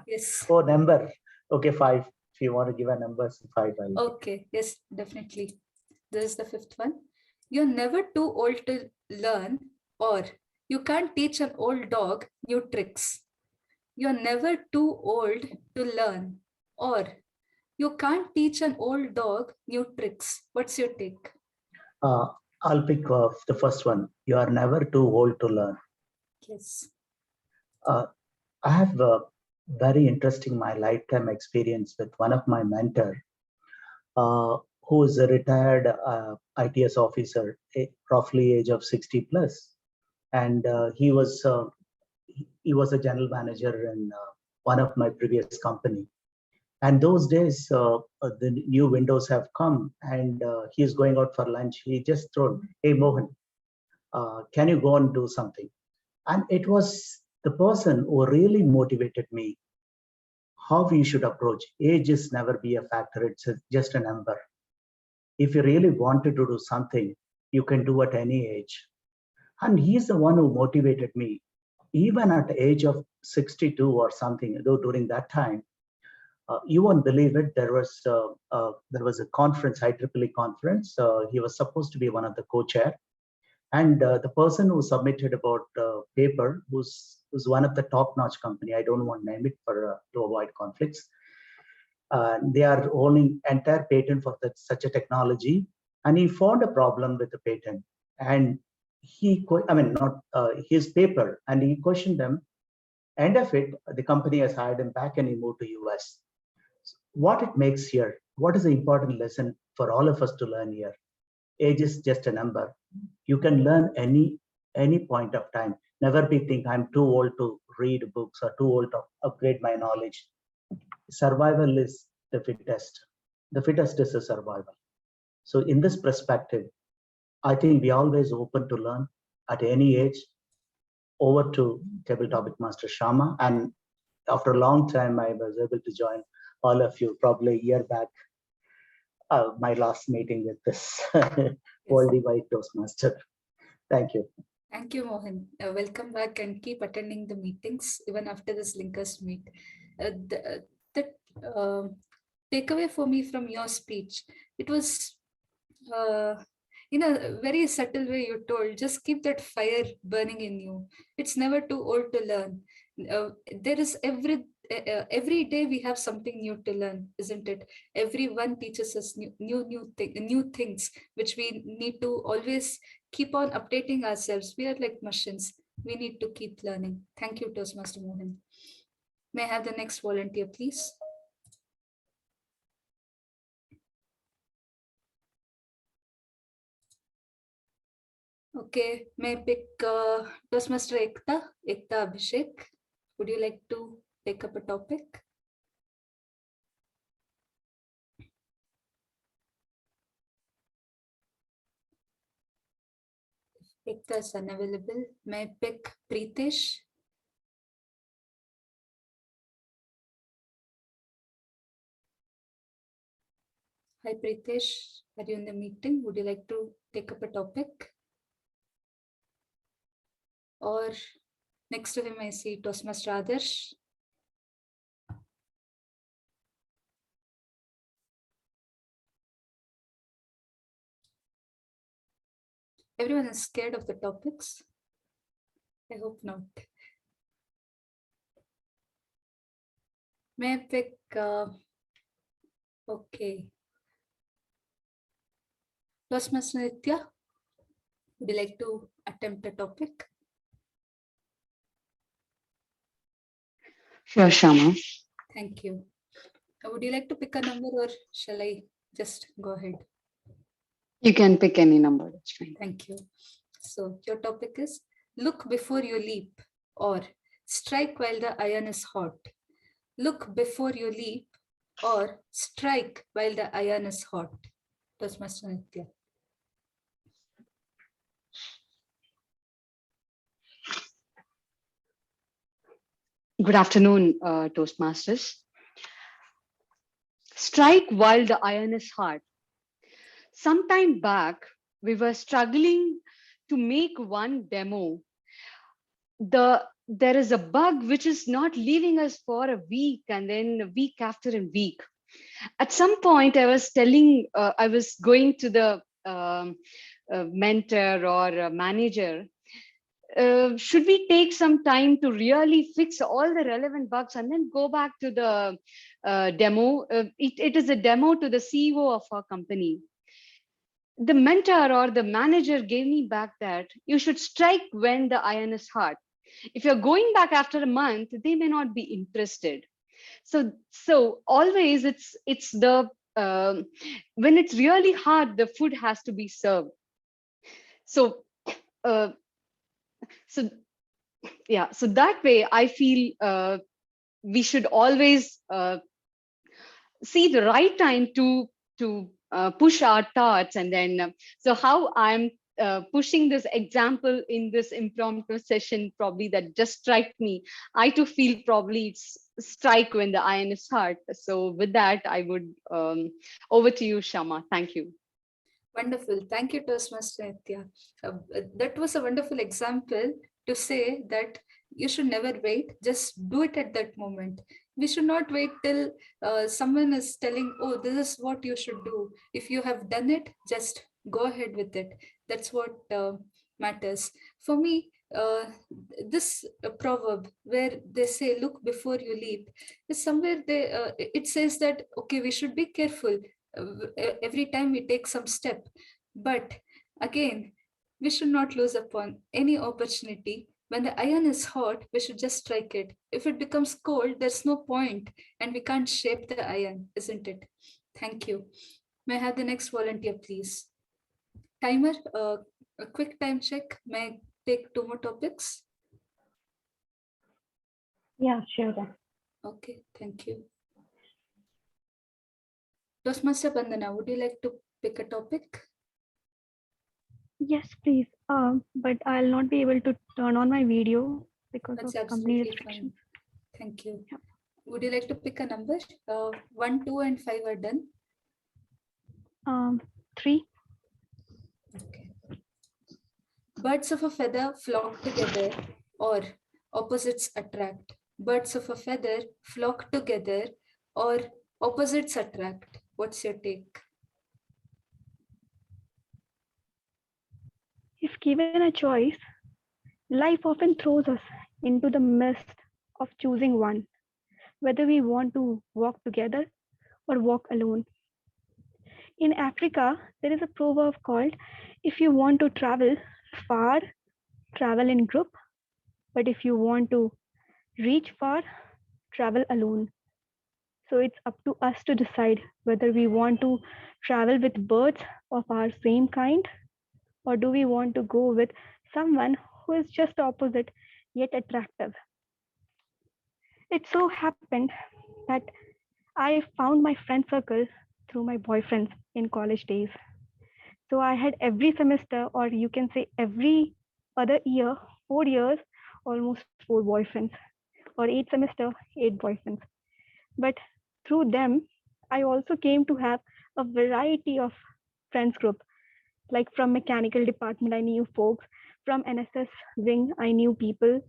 Yes. Oh, number. Okay, 5. If you want to give a number, 5. Okay, yes, definitely. This is the fifth one. You're never too old to learn, or you can't teach an old dog new tricks. You're never too old to learn, or you can't teach an old dog new tricks. What's your take? I'll pick the first one. You are never too old to learn. Yes. I have very interesting my lifetime experience with one of my mentor, who is a retired ITS officer, roughly age of 60 plus. and he was a general manager in one of my previous company. And those days, the new Windows have come, and he's going out for lunch. He just told, "Hey Mohan, can you go and do something?" And it was the person who really motivated me how we should approach. Age is never be a factor, it's just a number. If you really wanted to do something, you can do at any age. And he's the one who motivated me. Even at the age of 62 or something, though during that time, you won't believe it, there was a conference, IEEE conference. He was supposed to be one of the co-chair. And the person who submitted about paper was one of the top-notch company. I don't want to name it for to avoid conflicts. They are owning entire patent for such a technology, and he found a problem with the patent. And not his paper, and he questioned them. End of it, the company has hired him back, and he moved to US. What it makes here? What is the important lesson for all of us to learn here? Age is just a number. You can learn any point of time. Never be think I'm too old to read books or too old to upgrade my knowledge. Survival is the fittest. The fittest is a survival. So in this perspective, I think we always open to learn at any age. Over to Table Topic Master Shama. And after a long time, I was able to join all of you, probably a year back, my last meeting with this worldly white Toastmaster. Thank you. Thank you, Mohan. Welcome back and keep attending the meetings even after this linkers meet. The takeaway for me from your speech, it was in a very subtle way you told, just keep that fire burning in you. It's never too old to learn. There is every day we have something new to learn, isn't it? Everyone teaches us new things, which we need to always keep on updating ourselves. We are like machines. We need to keep learning. Thank you, Toastmaster Mohan. May I have the next volunteer, please? Okay, may I pick Toastmaster Ekta Abhishek. Would you like to take up a topic? Ekta is unavailable. May I pick Preetesh? Hi Preetesh, are you in the meeting? Would you like to take up a topic? Or next to him I see Toastmaster Adarsh. Everyone is scared of the topics? I hope not. May I pick, okay. Toastmaster Nitya, would you like to attempt a topic? Sure, Shama. Thank you. Would you like to pick a number or shall I just go ahead? You can pick any number, that's fine. Thank you. So your topic is look before you leap or strike while the iron is hot. Look before you leap or strike while the iron is hot. Toastmaster Nitya. Good afternoon, Toastmasters. Strike while the iron is hot. Some time back, we were struggling to make one demo. There is a bug which is not leaving us for a week and then a week after a week. At some point, I was going to the mentor or manager. Should we take some time to really fix all the relevant bugs and then go back to the demo? It is a demo to the CEO of our company. The mentor or the manager gave me back that you should strike when the iron is hot. If you're going back after a month, they may not be interested. So always it's the when it's really hard, the food has to be served. So So yeah, so that way I feel we should always see the right time to push our thoughts. And then so how I'm pushing this example in this impromptu session, probably that just strike me. I too feel probably it's strike when the iron is hard. So with that, I would over to you, Shama. Thank you. Wonderful. Thank you, Toastmaster Nitya. That was a wonderful example to say that you should never wait. Just do it at that moment. We should not wait till someone is telling, oh, this is what you should do. If you have done it, just go ahead with it. That's what matters. For me, this proverb where they say, look before you leap, is somewhere it says that, okay, we should be careful every time we take some step. But again, we should not lose upon any opportunity. When the iron is hot, we should just strike it. If it becomes cold, there's no point, and we can't shape the iron, isn't it? Thank you. May I have the next volunteer, please? Timer, a quick time check. May I take 2 more topics? Yeah, sure. Okay, thank you. Toastmaster Bandana, would you like to pick a topic? Yes, please. But I'll not be able to turn on my video because That's of company absolutely restrictions. fine. Thank you. Yeah. Would you like to pick a number? 1, 2, and 5 are done. 3. Okay. Birds of a feather flock together, or opposites attract. Birds of a feather flock together, or opposites attract. What's your take? If given a choice, life often throws us into the mist of choosing one, whether we want to walk together or walk alone. In Africa, there is a proverb called, if you want to travel far, travel in group, but if you want to reach far, travel alone. So it's up to us to decide whether we want to travel with birds of our same kind, or do we want to go with someone who is just opposite yet attractive. It so happened that I found my friend circle through my boyfriends in college days. So I had every semester, or you can say every other year, 4 years, almost 4 boyfriends, or 8 semester, 8 boyfriends. But through them, I also came to have a variety of friends group. Like from mechanical department, I knew folks. From NSS wing, I knew people.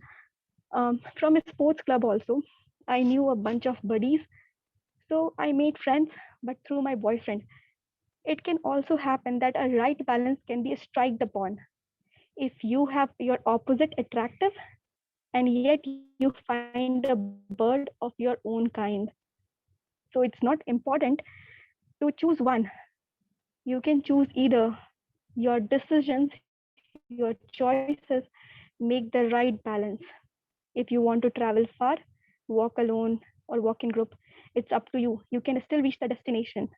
From a sports club also, I knew a bunch of buddies. So I made friends, but through my boyfriend. It can also happen that a right balance can be striked upon. If you have your opposite attractive, and yet you find a bird of your own kind. So it's not important to choose one. You can choose either. Your decisions, your choices make the right balance. If you want to travel far, walk alone or walk in group, it's up to you. You can still reach the destination.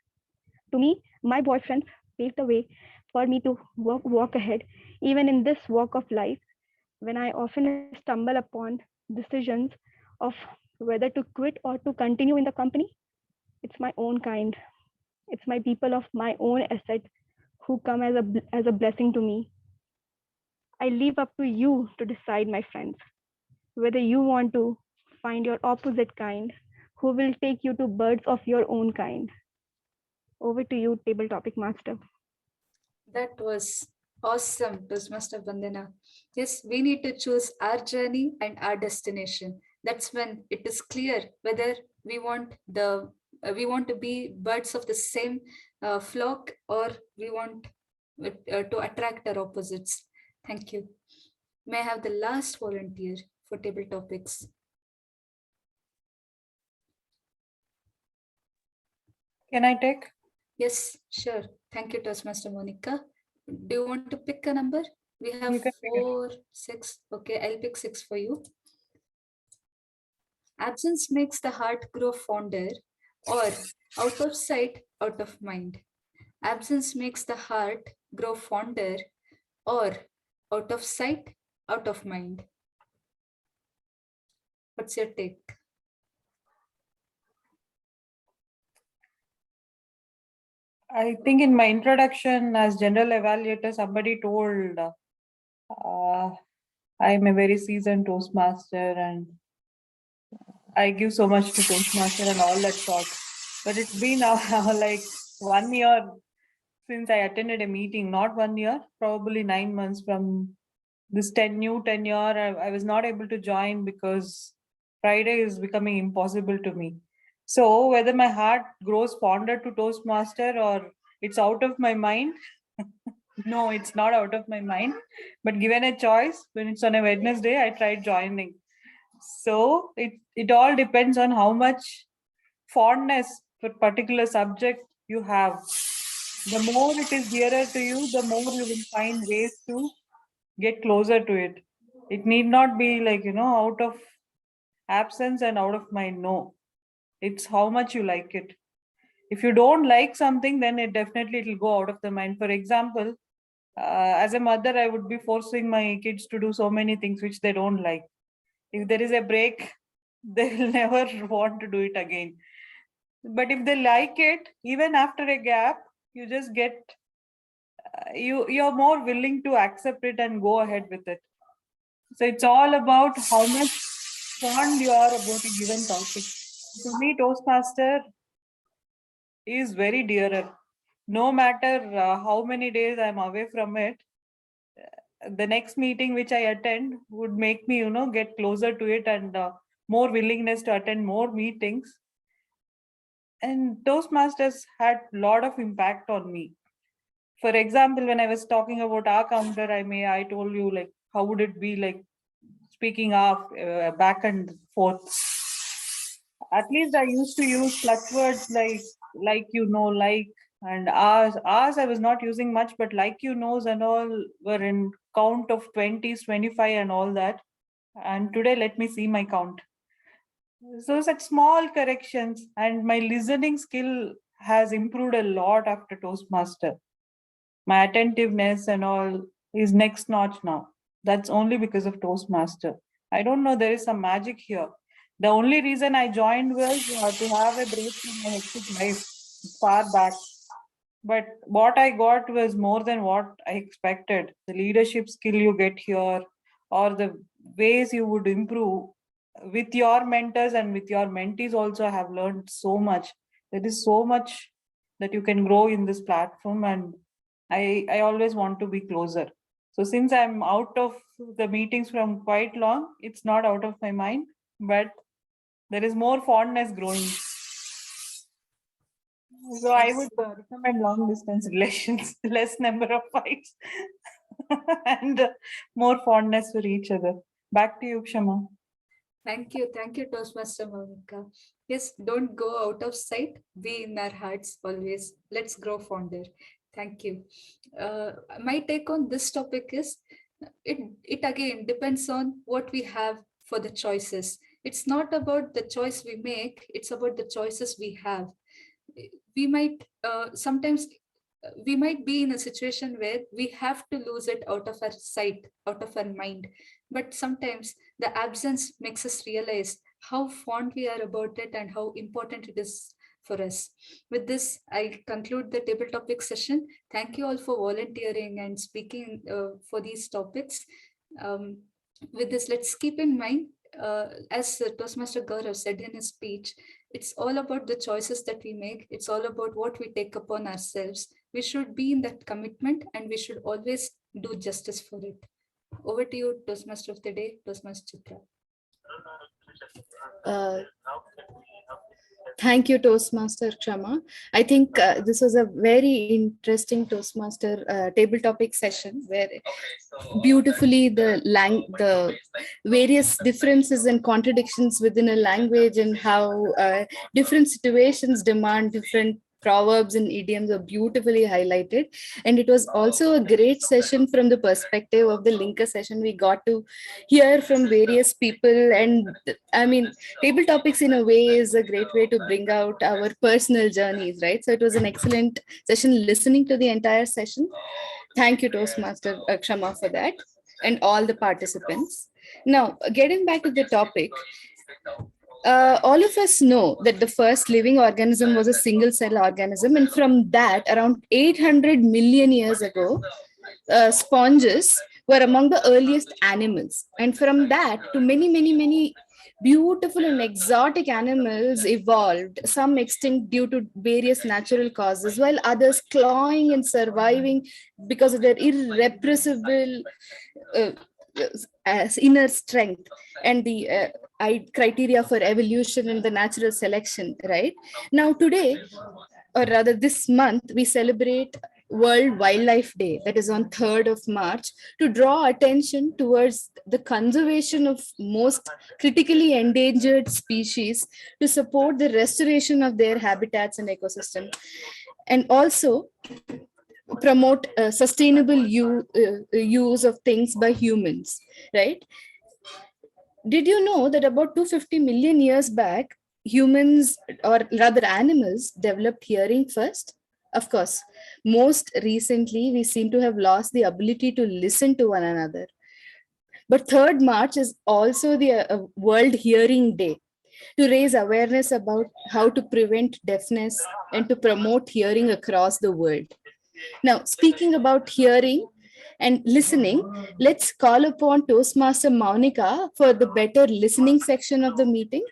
To me, my boyfriend paved the way for me to walk ahead, even in this walk of life, when I often stumble upon decisions of whether to quit or to continue in the company. It's my own kind. It's my people of my own asset who come as a blessing to me. I leave up to you to decide, my friends, whether you want to find your opposite kind who will take you to birds of your own kind. Over to you, table topic master. That was awesome, Toastmaster Vandana. Yes, we need to choose our journey and our destination. That's when it is clear whether we want to be birds of the same flock, or we want to attract our opposites. Thank you. May I have the last volunteer for table topics? Can I take? Yes, sure. Thank you, Toastmaster Monica. Do you want to pick a number? We have You can pick it. 4, 6. Okay, I'll pick 6 for you. Absence makes the heart grow fonder, or out of sight, out of mind. Absence makes the heart grow fonder, or out of sight, out of mind. What's your take? I think in my introduction as general evaluator, somebody told I'm a very seasoned Toastmaster and I give so much to Toastmaster and all that talk. But it's been like 1 year since I attended a meeting, not 1 year, probably 9 months from this new tenure. I was not able to join because Friday is becoming impossible to me. So whether my heart grows fonder to Toastmaster or it's out of my mind, no, it's not out of my mind. But given a choice, when it's on a Wednesday, I tried joining. So it all depends on how much fondness for particular subject you have. The more it is dearer to you, the more you will find ways to get closer to it. It need not be like, out of absence and out of mind. No, it's how much you like it. If you don't like something, then it definitely will go out of the mind. For example, as a mother, I would be forcing my kids to do so many things which they don't like. If there is a break, they will never want to do it again. But if they like it, even after a gap, you just get, you're more willing to accept it and go ahead with it. So it's all about how much fond you are about a given topic. To me, Toastmaster is very dearer. No matter how many days I'm away from it, the next meeting which I attend would make me, get closer to it and more willingness to attend more meetings. And Toastmasters had a lot of impact on me. For example, when I was talking about our counter, I told you like, how would it be like speaking of back and forth? At least I used to use clutch words like, and ours I was not using much, but and all were in count of 20s, 25 and all that. And today, let me see my count. So such small corrections, and my listening skill has improved a lot after Toastmaster. My attentiveness and all is next notch now. That's only because of Toastmaster. I don't know, there is some magic here. The only reason I joined was to have a break in my hectic life far back. But what I got was more than what I expected. The leadership skill you get here, or the ways you would improve with your mentors and with your mentees also, I have learned so much. There is so much that you can grow in this platform, and I always want to be closer. So since I'm out of the meetings from quite long, it's not out of my mind, but there is more fondness growing. So I would recommend long distance relations, less number of fights and more fondness for each other. Back to you, Kshama. Thank you, Toastmaster Monica. Yes, don't go out of sight, be in our hearts always. Let's grow fonder. Thank you. My take on this topic is, it again depends on what we have for the choices. It's not about the choice we make, it's about the choices we have. We might sometimes we might be in a situation where we have to lose it out of our sight, out of our mind. But sometimes the absence makes us realize how fond we are about it and how important it is for us. With this, I conclude the table topic session. Thank you all for volunteering and speaking for these topics. With this, let's keep in mind, as Toastmaster Gaurav said in his speech, it's all about the choices that we make. It's all about what we take upon ourselves. We should be in that commitment and we should always do justice for it. Over to you, Toastmaster of the Day, Toastmaster Chitra. Thank you, Toastmaster Kshama. I think this was a very interesting Toastmaster table topic session where beautifully the various differences and contradictions within a language and how different situations demand different proverbs and idioms are beautifully highlighted. And it was also a great session from the perspective of the linker session. We got to hear from various people, and I mean, table topics in a way is a great way to bring out our personal journeys, right? So it was an excellent session listening to the entire session. Thank you, Toastmaster Kshama, for that. and all the participants. Now, getting back to the topic, all of us know that the first living organism was a single cell organism, and from that, around 800 million years ago, sponges were among the earliest animals. And from that to many beautiful and exotic animals evolved, some extinct due to various natural causes, while others clawing and surviving because of their irrepressible inner strength and the criteria for evolution and the natural selection, right? Now today, or rather this month, we celebrate World Wildlife Day, that is on 3rd of March, to draw attention towards the conservation of most critically endangered species, to support the restoration of their habitats and ecosystem, and also promote sustainable use of things by humans, right? Did you know that about 250 million years back, humans, or rather animals, developed hearing first? Of course, most recently, we seem to have lost the ability to listen to one another. But 3rd March is also the World Hearing Day, to raise awareness about how to prevent deafness and to promote hearing across the world. Now, speaking about hearing and listening, let's call upon Toastmaster Maunika for the better listening section of the meeting.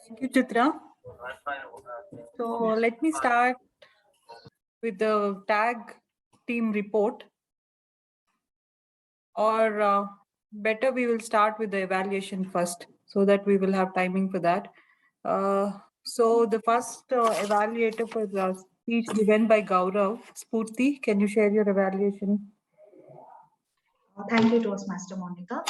Thank you, Chitra. So let me start with the tag team report, or better we will start with the evaluation first, so that we will have timing for that. So the first evaluator for the speech given by Gaurav, Spurti, can you share your evaluation? Thank you, Toastmaster Monica.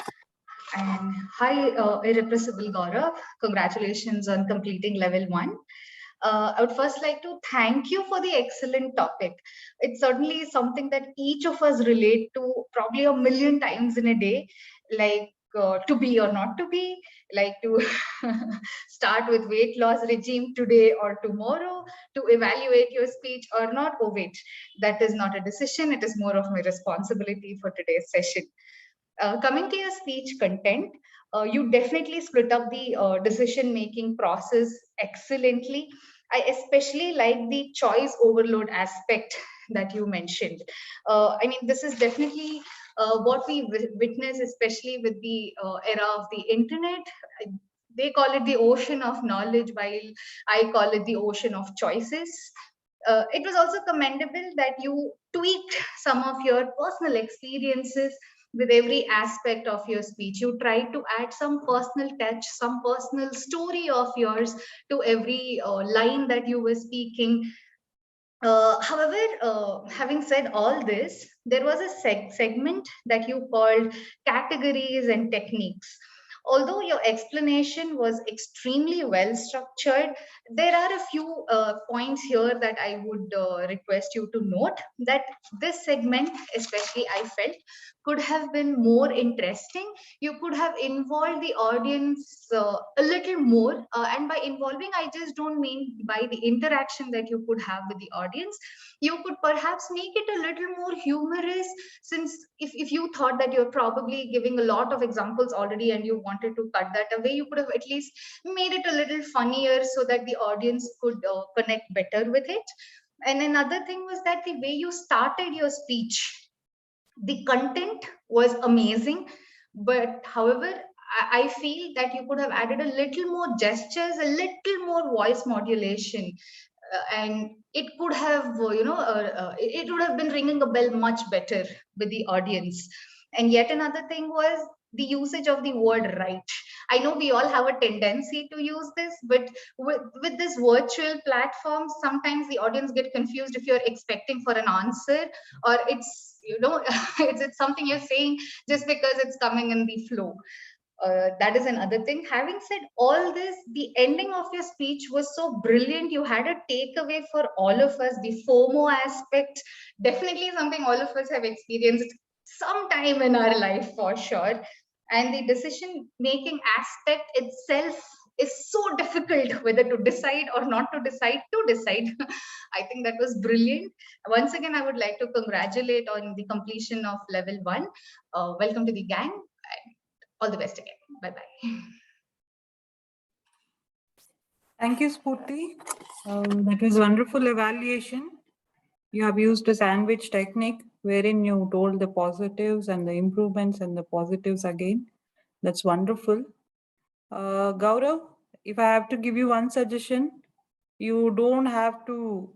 And hi, irrepressible Gaurav. Congratulations on completing level 1. I would first like to thank you for the excellent topic. It's certainly something that each of us relate to probably a million times in a day, like to be or not to be, like to start with weight loss regime today or tomorrow, to evaluate your speech or not. Oh wait, that is not a decision. It is more of my responsibility for today's session. Coming to your speech content, you definitely split up the decision-making process excellently. I especially like the choice overload aspect that you mentioned. I mean, this is definitely what we witness, especially with the era of the internet. They call it the ocean of knowledge, while I call it the ocean of choices. It was also commendable that you tweaked some of your personal experiences with every aspect of your speech. You tried to add some personal touch, some personal story of yours to every line that you were speaking. However, having said all this, there was a segment that you called categories and techniques. Although your explanation was extremely well structured, there are a few points here that I would request you to note, that this segment, especially I felt, could have been more interesting. You could have involved the audience a little more. And by involving, I just don't mean by the interaction that you could have with the audience. You could perhaps make it a little more humorous, since if you thought that you're probably giving a lot of examples already and you wanted to cut that away, you could have at least made it a little funnier so that the audience could connect better with it. And another thing was that the way you started your speech, the content was amazing, but however, I feel that you could have added a little more gestures, a little more voice modulation, and it could have, it would have been ringing a bell much better with the audience. And yet another thing was the usage of the word right. I know we all have a tendency to use this, but with this virtual platform, sometimes the audience get confused if you're expecting for an answer, or it's, it's something you're saying just because it's coming in the flow. That is another thing. Having said all this, the ending of your speech was so brilliant. You had a takeaway for all of us. The FOMO aspect, definitely something all of us have experienced sometime in our life for sure. And the decision making aspect itself is so difficult whether to decide or not to decide. I think that was brilliant. Once again, I would like to congratulate on the completion of level 1. Welcome to the gang. All the best again. Bye-bye. Thank you, Spurti. That was wonderful evaluation. You have used a sandwich technique wherein you told the positives and the improvements and the positives again. That's wonderful. Gaurav, if I have to give you one suggestion, you don't have to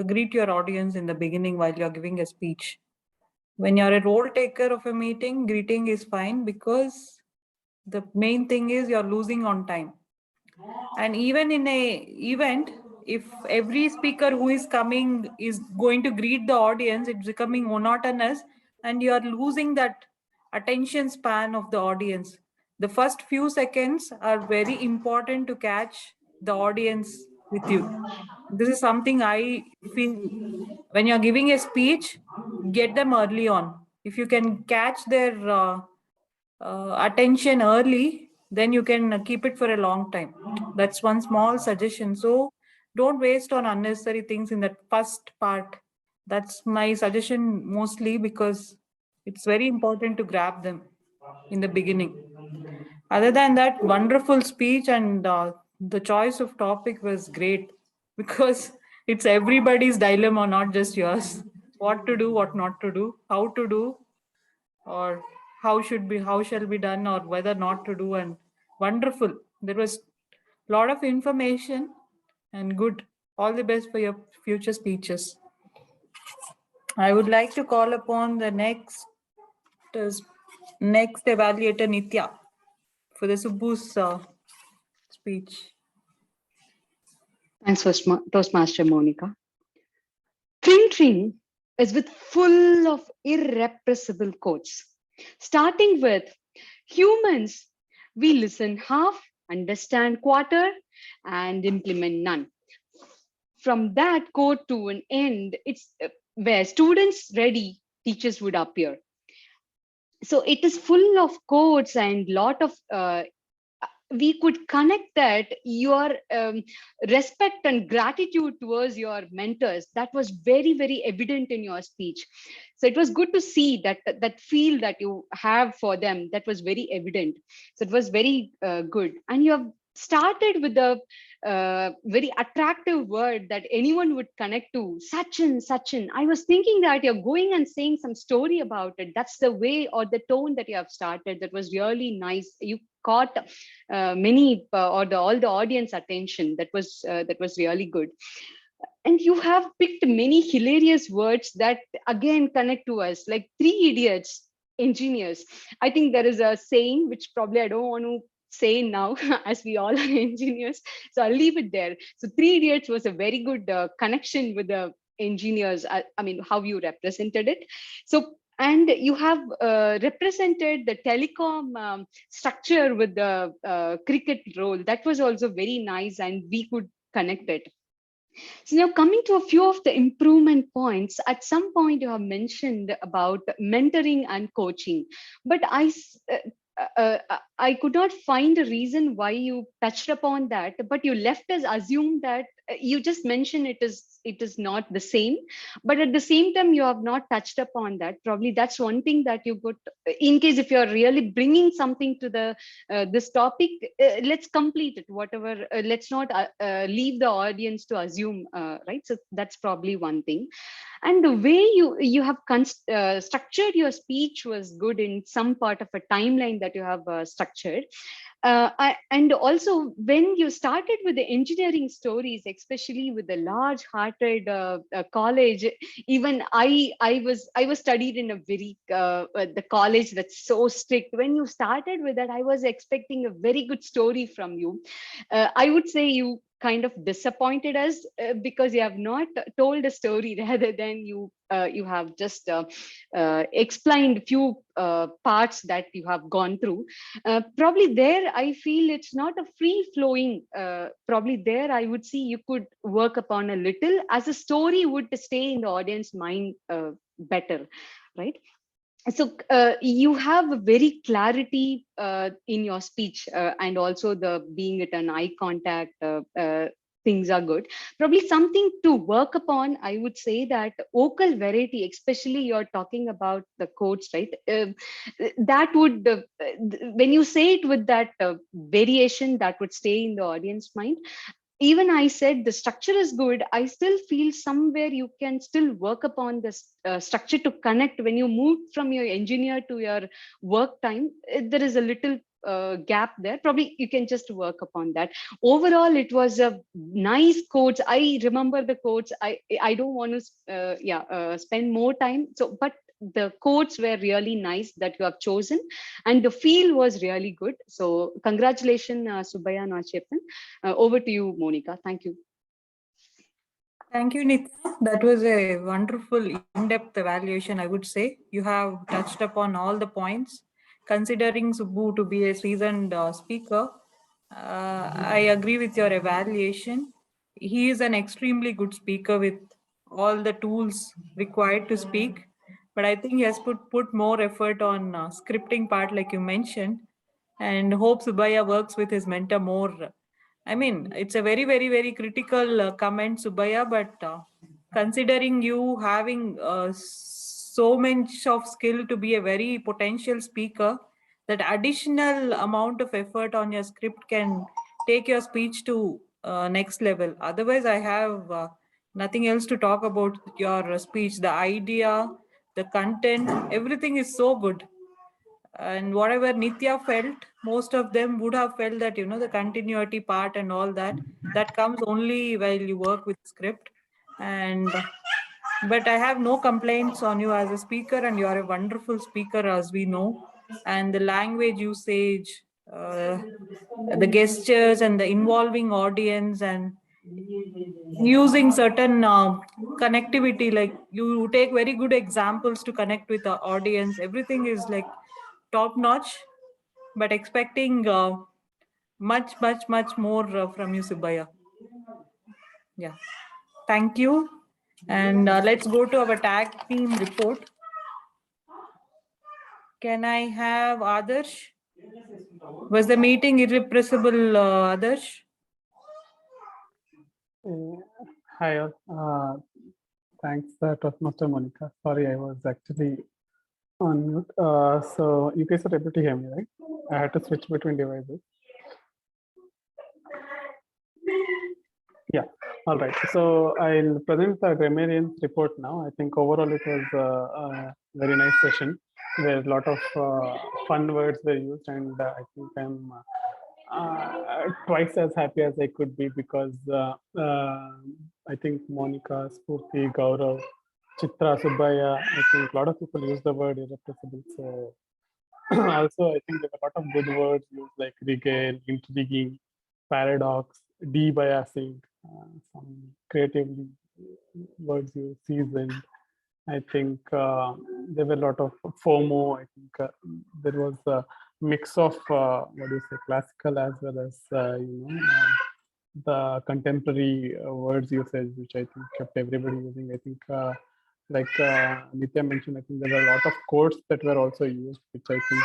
greet your audience in the beginning while you're giving a speech. When you're a role taker of a meeting, greeting is fine because the main thing is you're losing on time. And even in a event, if every speaker who is coming is going to greet the audience, it's becoming monotonous and you are losing that attention span of the audience. The first few seconds are very important to catch the audience with you. This is something I feel. When you're giving a speech, get them early on. If you can catch their attention early, then you can keep it for a long time. That's one small suggestion. So don't waste on unnecessary things in that first part. That's my suggestion mostly, because it's very important to grab them in the beginning. Other than that, wonderful speech, and the choice of topic was great because it's everybody's dilemma, not just yours. What to do, what not to do, how to do, or how shall be done, or whether not to do. And wonderful. There was a lot of information and good. All the best for your future speeches. I would like to call upon the next evaluator, Nitya, for the Subbu's speech. Thanks, Toastmaster Monica. Tring is with full of irrepressible quotes, starting with humans, we listen half, understand quarter, and implement none. From that quote to an end, it's where students ready, teachers would appear. So it is full of quotes and lot of we could connect that your respect and gratitude towards your mentors, that was very, very evident in your speech. So it was good to see that feel that you have for them, that was very evident. So it was very good. And you have started with the very attractive word that anyone would connect to, Sachin. I was thinking that you're going and saying some story about it. That's the way or the tone that you have started. That was really nice. You caught all the audience attention. That was really good. And you have picked many hilarious words that again connect to us, like 3 idiots, engineers. I think there is a saying which probably I don't want to say now, as we all are engineers, so I'll leave it there. So 3 idiots was a very good connection with the engineers. I mean, how you represented it. So, and you have represented the telecom structure with the cricket role. That was also very nice, and we could connect it. So now coming to a few of the improvement points, at some point you have mentioned about mentoring and coaching, but I could not find a reason why you touched upon that, but you left us assume that you just mentioned it is not the same, but at the same time you have not touched upon that. Probably that's one thing that you could, in case if you're really bringing something to the this topic, let's complete it, whatever, let's not leave the audience to assume, right? So that's probably one thing. And the way you have structured your speech was good in some part of a timeline that you have structured. And also when you started with the engineering stories, especially with the large-hearted college, even I was studied in a very the college that's so strict. When you started with that, I was expecting a very good story from you. I would say you kind of disappointed us because you have not told a story, rather than you have just explained few parts that you have gone through. Probably there I feel it's not a free flowing. Probably there I would see you could work upon a little, as a story would stay in the audience mind better, right? So you have a very clarity in your speech, and also the being it an eye contact, things are good. Probably something to work upon, I would say, that vocal variety, especially you're talking about the quotes, right? That would, when you say it with that variation, that would stay in the audience mind. Even I said the structure is good, I still feel somewhere you can still work upon this structure to connect. When you move from your engineer to your work time, there is a little gap there. Probably you can just work upon that. Overall, it was a nice quotes. I remember the quotes. I don't want to spend more time. So, but the quotes were really nice that you have chosen, and the feel was really good. So congratulations, Subbaya and Achepan. Over to you, Monica. Thank you. Thank you, Nitya. That was a wonderful in-depth evaluation, I would say. You have touched upon all the points. Considering Subbu to be a seasoned speaker, I agree with your evaluation. He is an extremely good speaker with all the tools required to speak, but I think he has put more effort on scripting part, like you mentioned, and hope Subaya works with his mentor more. I mean, it's a very, very, very critical comment, Subaya, but considering you having so much of skill to be a very potential speaker, that additional amount of effort on your script can take your speech to next level. Otherwise, I have nothing else to talk about your speech. The idea, the content, everything is so good. And whatever Nitya felt, most of them would have felt that, the continuity part and all that, that comes only while you work with script. And but I have no complaints on you as a speaker, and you are a wonderful speaker, as we know. And the language usage, the gestures, and the involving audience, and using certain connectivity, like you take very good examples to connect with the audience. Everything is like top notch, but expecting much, much, much more from you, Subaya. Yeah, thank you. And let's go to our tag team report. Can I have Adarsh? Was the meeting irrepressible, Adarsh? Hi, thanks, Toastmaster Monica. Sorry, I was actually on mute. So you guys are able to hear me, right? I had to switch between devices. Yeah, all right. So I'll present the grammarian's report now. I think overall it was a very nice session where a lot of fun words were used, and I think I'm twice as happy as I could be, because I think Monica, Spurti, Gaurav, Chitra, Subbaya, I think a lot of people use the word irrepressible. So also I think there were a lot of good words used, like regale, intriguing, paradox, debiasing, some creatively words used, seasoned. I think there were a lot of FOMO. I think there was a mix of what do you say, classical as well as the contemporary words usage, which I think kept everybody using. I think like Nitya mentioned, I think there were a lot of quotes that were also used, which I think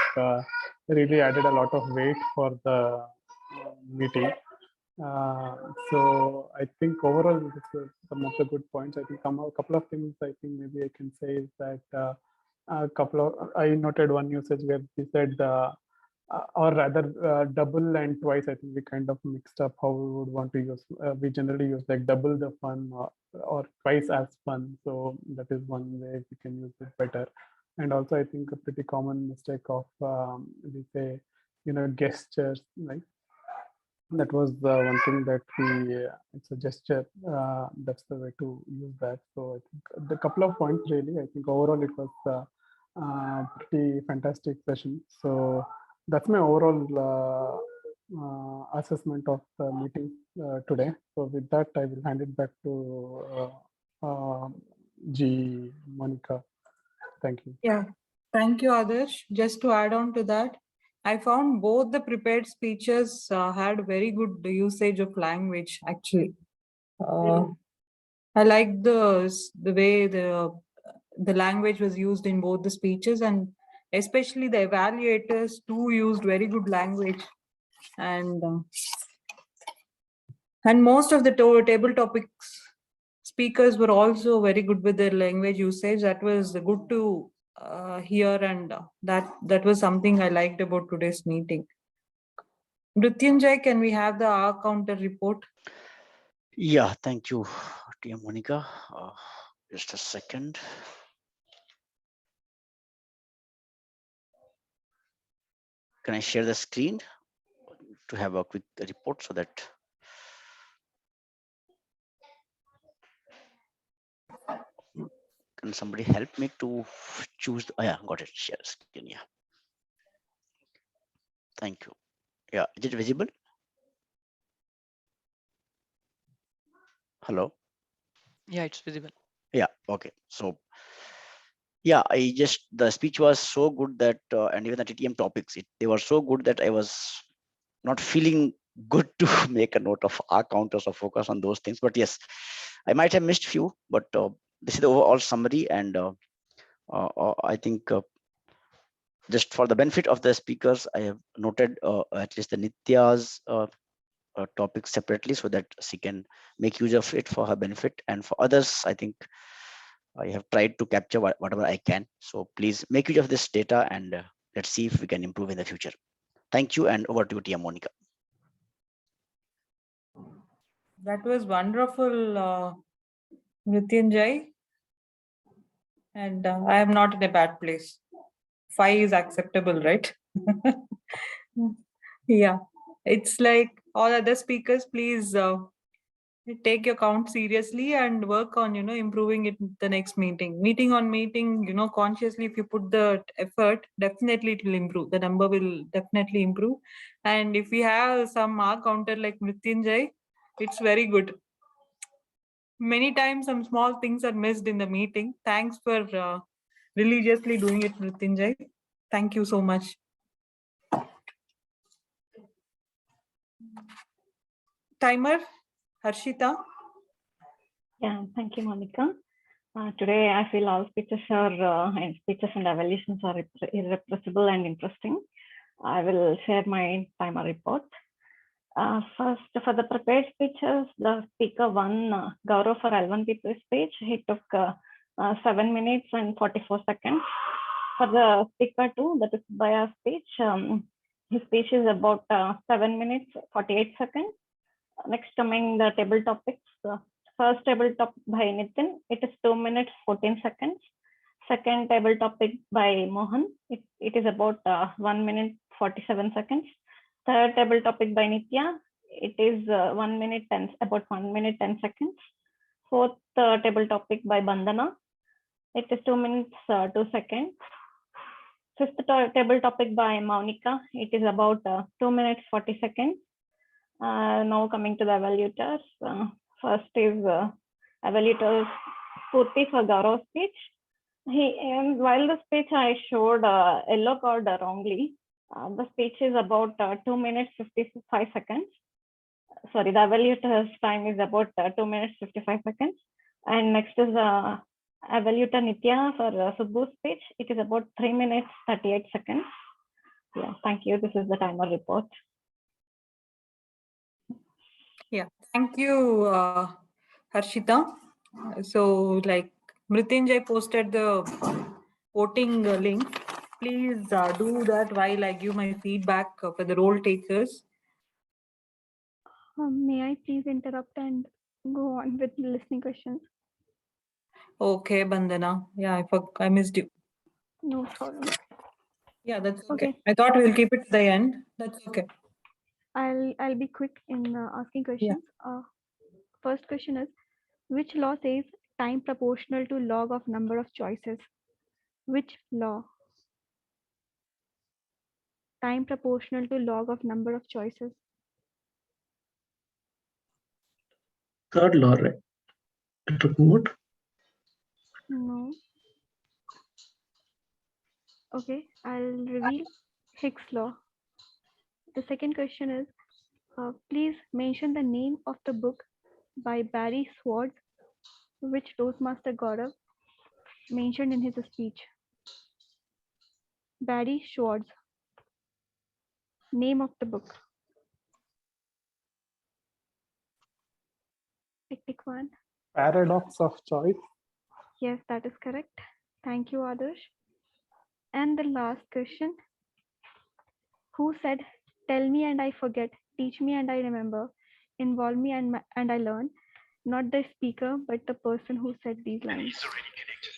really added a lot of weight for the meeting. So I think overall, this was some of the good points. I think a couple of things I think maybe I can say is that I noted one usage where we said, or rather double and twice. I think we kind of mixed up how we would want to use. We generally use like double the fun or twice as fun. So that is one way we can use it better. And also I think a pretty common mistake of we say, gestures, like that was the one thing that we it's a gesture, that's the way to use that. So I think the couple of points really, I think overall it was pretty fantastic session. So that's my overall assessment of the meeting today. So with that, I will hand it back to Monica. Thank you. Yeah, thank you, Adarsh. Just to add on to that, I found both the prepared speeches had very good usage of language, actually. I like the way the the language was used in both the speeches, and especially the evaluators too used very good language. And most of the table topics speakers were also very good with their language usage. That was good to hear, and that was something I liked about today's meeting. Mrityunjay, can we have the R counter report? Yeah, thank you, dear Monica. Just a second. Can I share the screen to have a quick report so that can somebody help me to choose? Oh, yeah, got it. Share screen. Yeah. Thank you. Yeah, is it visible? Hello. Yeah, it's visible. Yeah. Okay. So yeah, the speech was so good that and even the TTM topics, they were so good that I was not feeling good to make a note of our counters or focus on those things. But yes, I might have missed few, but this is the overall summary, and I think just for the benefit of the speakers, I have noted at least the Nitya's topic separately so that she can make use of it for her benefit, and for others, I think I have tried to capture whatever I can. So please make use of this data, and let's see if we can improve in the future. Thank you, and over to you, Tia Monica. That was wonderful, Mrityunjay. And I am not in a bad place. 5 is acceptable, right? Yeah, it's like all other speakers, please take your count seriously and work on, improving it in the next meeting. Meeting, consciously, if you put the effort, definitely it will improve. The number will definitely improve. And if we have some mark counter like Mrityunjay, it's very good. Many times some small things are missed in the meeting. Thanks for religiously doing it, Mrityunjay. Thank you so much. Timer, Harshita. Yeah, thank you, Monica. Today, I feel all speeches and evaluations are irrepressible and interesting. I will share my timer report. First, for the prepared speeches, the speaker one, Gaurav for L1P speech, he took 7 minutes and 44 seconds. For the speaker two, that is Subhaya speech, his speech is about 7 minutes, 48 seconds. Next, coming the table topics. First table topic by Nitin, it is 2 minutes, 14 seconds. Second table topic by Mohan, it is about 1 minute, 47 seconds. Third table topic by Nitya, it is 1 minute, about 1 minute, 10 seconds. Fourth table topic by Bandana, it is 2 minutes, 2 seconds. Fifth table topic by Monica, it is about 2 minutes, 40 seconds. Now coming to the evaluators. First is evaluator Purti for Gaurav's speech. While the speech I showed yellow card wrongly, the speech is about 2 minutes 55 seconds. Sorry, the evaluator's time is about 2 minutes 55 seconds. And next is evaluator Nitya for Subbu's speech. It is about 3 minutes 38 seconds. Yeah, thank you. This is the timer report. Yeah, thank you, Harshita. So, like Mrityunjay posted the voting link. Please do that while I give my feedback for the role takers. May I please interrupt and go on with listening questions? Okay, Bandana. Yeah, I missed you. No problem. Yeah, that's okay. I thought we'll keep it to the end. That's okay. I'll be quick in asking questions. First question is, which law says time proportional to log of number of choices? Which law? Time proportional to log of number of choices. Third law, right? To promote? No. Okay, I'll reveal Hicks law. The second question is, please mention the name of the book by Barry Swartz. Which Toastmaster Gaurav? mentioned in his speech. Barry Schwartz. Name of the book. Tick one. Paradox of choice. Yes, that is correct. Thank you, Adarsh. And the last question. Who said, tell me and I forget, teach me and I remember, involve me and I learn? Not the speaker, but the person who said these lines.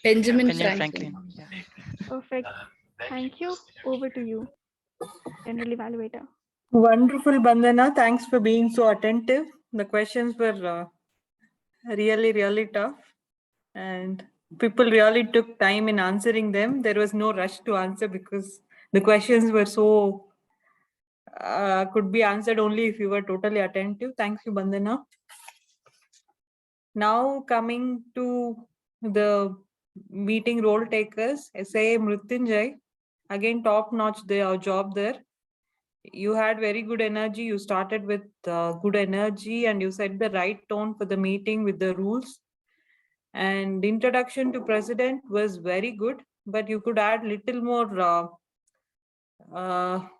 Benjamin Benjamin Franklin. Franklin. Yeah. Perfect. Thank you. Over to you, General Evaluator. Wonderful, Bandana. Thanks for being so attentive. The questions were really, really tough. And people really took time in answering them. There was no rush to answer because the questions were so, could be answered only if you were totally attentive. Thank you, Bandana. Now coming to the meeting role takers, SA Mrutyunjay, again top-notch their job there. You had very good energy. You started with good energy and you set the right tone for the meeting with the rules. And the introduction to president was very good, but you could add little more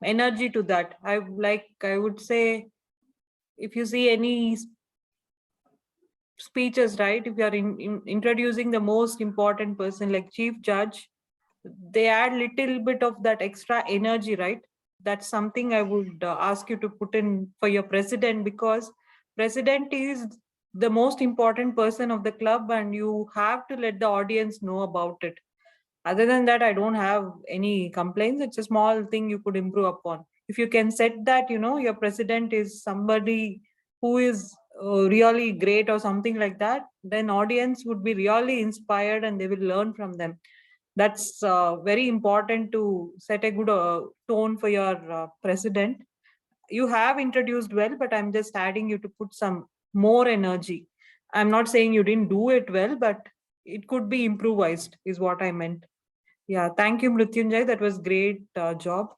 energy to that. I would say, if you see any speeches, right, if you are introducing the most important person like chief judge, they add little bit of that extra energy, right? That's something I would ask you to put in for your president, because president is the most important person of the club and you have to let the audience know about it. Other than that, I don't have any complaints. It's a small thing you could improve upon. If you can set that, your president is somebody who is really great or something like that, then audience would be really inspired and they will learn from them. That's very important to set a good tone for your president. You have introduced well, but I'm just adding you to put some more energy. I'm not saying you didn't do it well, but it could be improvised is what I meant. Yeah, thank you, Mrutyunjay. That was great job.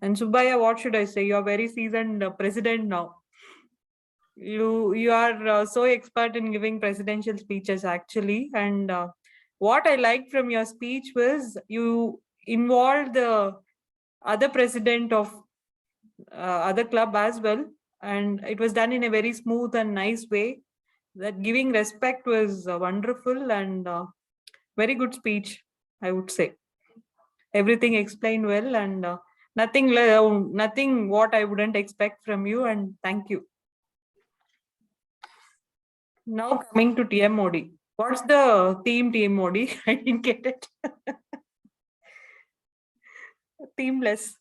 And Subhaya, what should I say? You're very seasoned president now. You are so expert in giving presidential speeches, actually. And what I liked from your speech was you involved the other president of other club as well. And it was done in a very smooth and nice way. That giving respect was wonderful and very good speech, I would say. Everything explained well and nothing what I wouldn't expect from you, and thank you. Now coming to TMOD. What's the theme TMOD? I didn't get it. Themeless.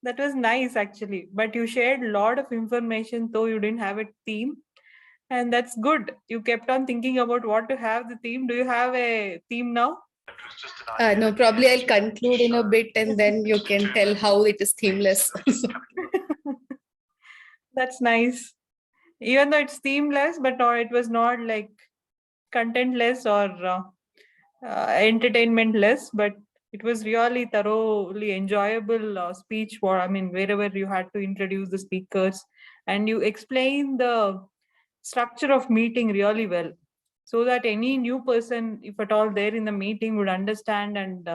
That was nice actually, but you shared a lot of information though you didn't have a theme. And that's good. You kept on thinking about what to have the theme. Do you have a theme now? No, probably I'll conclude in a bit and then you can tell how it is themeless. That's nice. Even though it's themeless, but it was not like contentless or entertainmentless, but it was really thoroughly enjoyable speech. Wherever you had to introduce the speakers and you explain the structure of meeting really well, so that any new person, if at all there in the meeting, would understand and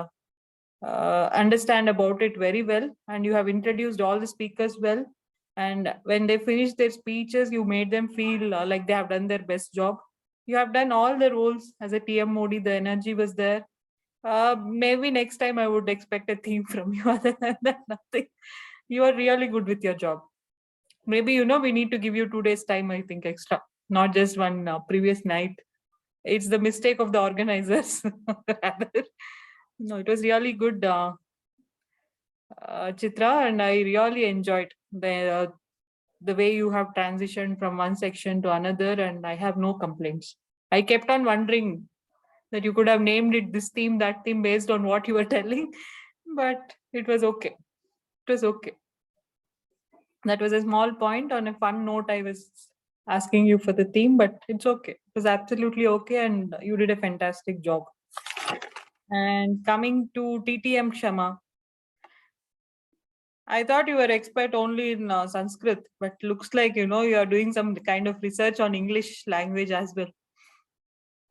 understand about it very well. And you have introduced all the speakers well. And when they finished their speeches, you made them feel like they have done their best job. You have done all the roles as a TM Modi. The energy was there. Maybe next time I would expect a theme from you. Other than that, nothing. You are really good with your job. Maybe, we need to give you 2 days time, I think, extra, not just one previous night. It's the mistake of the organizers. No, it was really good, Chitra, and I really enjoyed the way you have transitioned from one section to another, and I have no complaints. I kept on wondering that you could have named it this theme, that theme, based on what you were telling, but it was okay. It was okay. That was a small point. On a fun note, I was asking you for the theme, but it's okay. It was absolutely okay, and you did a fantastic job. And coming to TTM Kshama, I thought you were expert only in Sanskrit, but looks like, you are doing some kind of research on English language as well.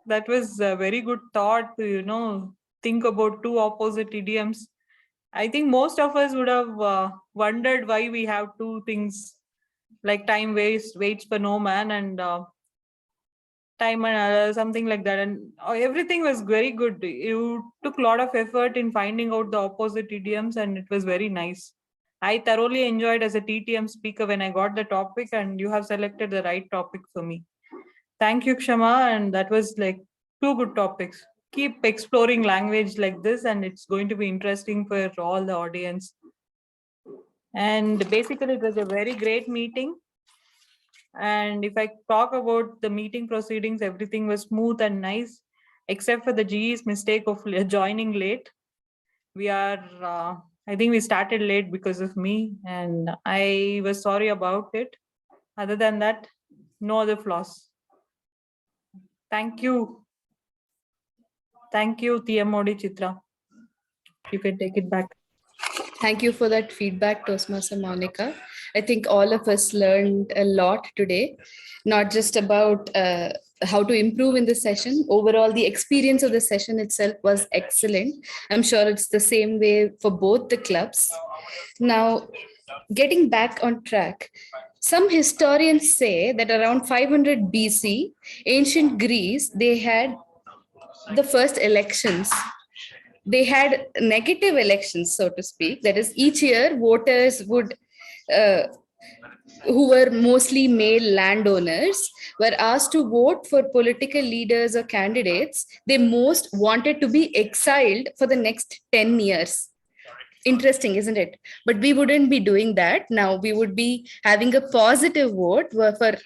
That was a very good thought to, think about two opposite idioms. I think most of us would have wondered why we have two things like time waits for no man and time and something like that. And everything was very good. You took a lot of effort in finding out the opposite idioms and it was very nice. I thoroughly enjoyed as a TTM speaker when I got the topic and you have selected the right topic for me. Thank you, Kshama. And that was like two good topics. Keep exploring language like this and it's going to be interesting for all the audience. And basically, it was a very great meeting. And if I talk about the meeting proceedings, everything was smooth and nice, except for the GE's mistake of joining late. I think we started late because of me, and I was sorry about it. Other than that, no other flaws. Thank you. Thank you, TMOD Chitra. You can take it back. Thank you for that feedback, Toastmaster Monica. I think all of us learned a lot today, not just about how to improve in the session. Overall, the experience of the session itself was excellent. I'm sure it's the same way for both the clubs. Now, getting back on track, some historians say that around 500 BC, ancient Greece, they had the first elections. They had negative elections, so to speak. That is, each year voters would, who were mostly male landowners, were asked to vote for political leaders or candidates they most wanted to be exiled for the next 10 years. Interesting, isn't it? But we wouldn't be doing that. Now we would be having a positive vote for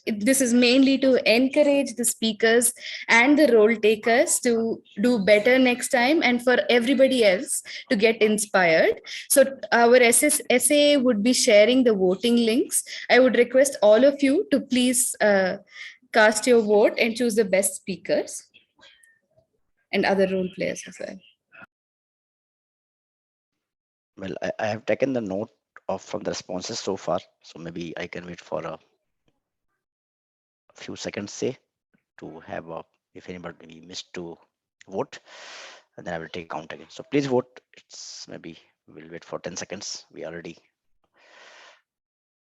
this is mainly to encourage the speakers and the role takers to do better next time and for everybody else to get inspired. So our essay would be sharing the voting links. I would request all of you to please cast your vote and choose the best speakers and other role players as well. Well, I have taken the note from the responses so far, so maybe I can wait for a few seconds, say, to have if anybody missed to vote, and then I will take count again. So please vote. It's maybe we'll wait for 10 seconds. We are already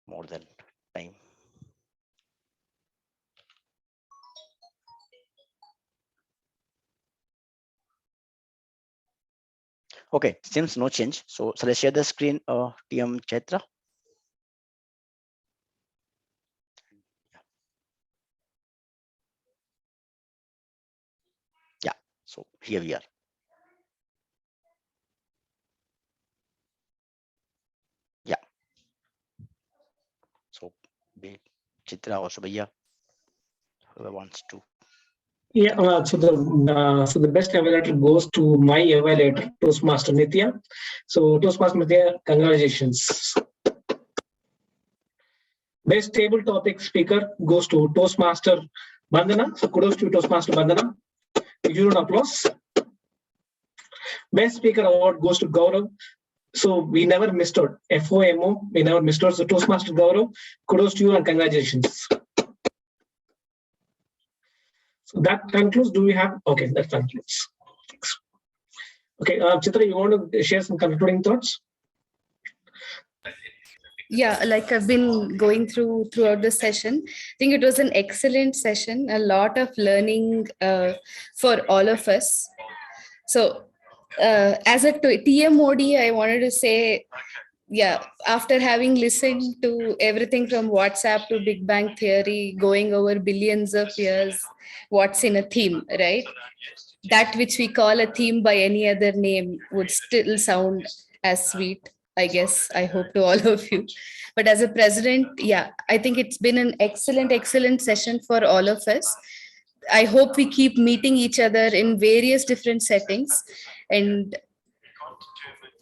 more than time. Okay, seems no change. So shall I share the screen, TM Chaitra? Yeah, so here we are. Yeah. So be Chitra or Subhaya, whoever wants to. Yeah, so the best evaluator goes to my evaluator, Toastmaster Nitya. So Toastmaster Nitya, congratulations. Best table topic speaker goes to Toastmaster Bandana. So kudos to Toastmaster Bandana. Huge applause. Best speaker award goes to Gaurav. So we never missed out. FOMO, we never missed out. So Toastmaster Gaurav, kudos to you and congratulations. So that concludes. Do we have? Okay, that concludes. Thanks. Okay, Chitra, you want to share some concluding thoughts? Yeah, like I've been going throughout the session. I think it was an excellent session, a lot of learning for all of us. So as a TMOD, I wanted to say, yeah, after having listened to everything from WhatsApp to Big Bang Theory, going over billions of years, what's in a theme, right? That which we call a theme by any other name would still sound as sweet, I guess, I hope, to all of you. But as a president, yeah, I think it's been an excellent session for all of us. I hope we keep meeting each other in various different settings. And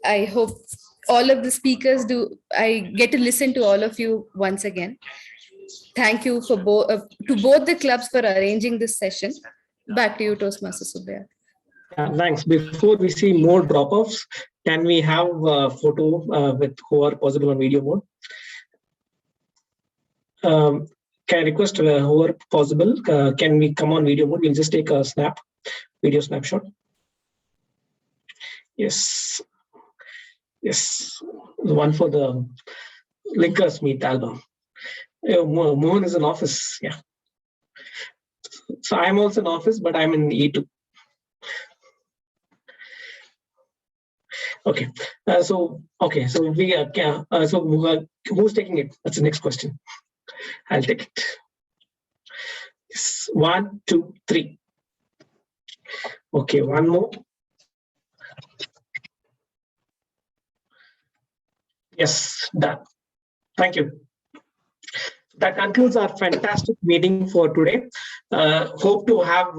I hope all of the speakers I get to listen to all of you once again. Thank you for to both the clubs for arranging this session. Back to you, Toastmaster Subbaya. Thanks. Before we see more drop-offs, can we have a photo with who are possible on video mode? can I request whoever possible, can we come on video mode? We'll just take a video snapshot. Yes. Yes. The one for the Linkers Meet album. Mohan is in office. Yeah. So I'm also in office, but I'm in E2. Okay. So we who's taking it? That's the next question. I'll take it. Yes. 1, 2, 3. Okay, one more. Yes, done. Thank you. That concludes our fantastic meeting for today. Hope to have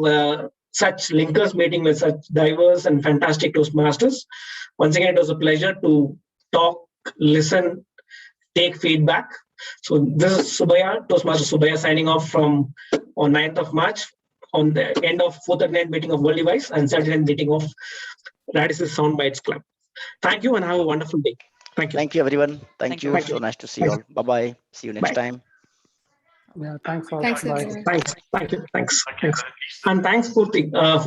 such linkers meeting with such diverse and fantastic Toastmasters. Once again, it was a pleasure to talk, listen, take feedback. So this is Subaya, Toastmaster Subaya, signing off from on 9th of March on the end of 4th night meeting of World Device and Saturday night meeting of Radisys SoundBytes Club. Thank you and have a wonderful day. Thank you. Thank you, everyone. Thank you. Thank So you. nice to see you all. Bye-bye. See you next time. Yeah, thanks all. Thanks, Bye. everyone. Thanks. Thank you. Thanks. And thanks, Purti, for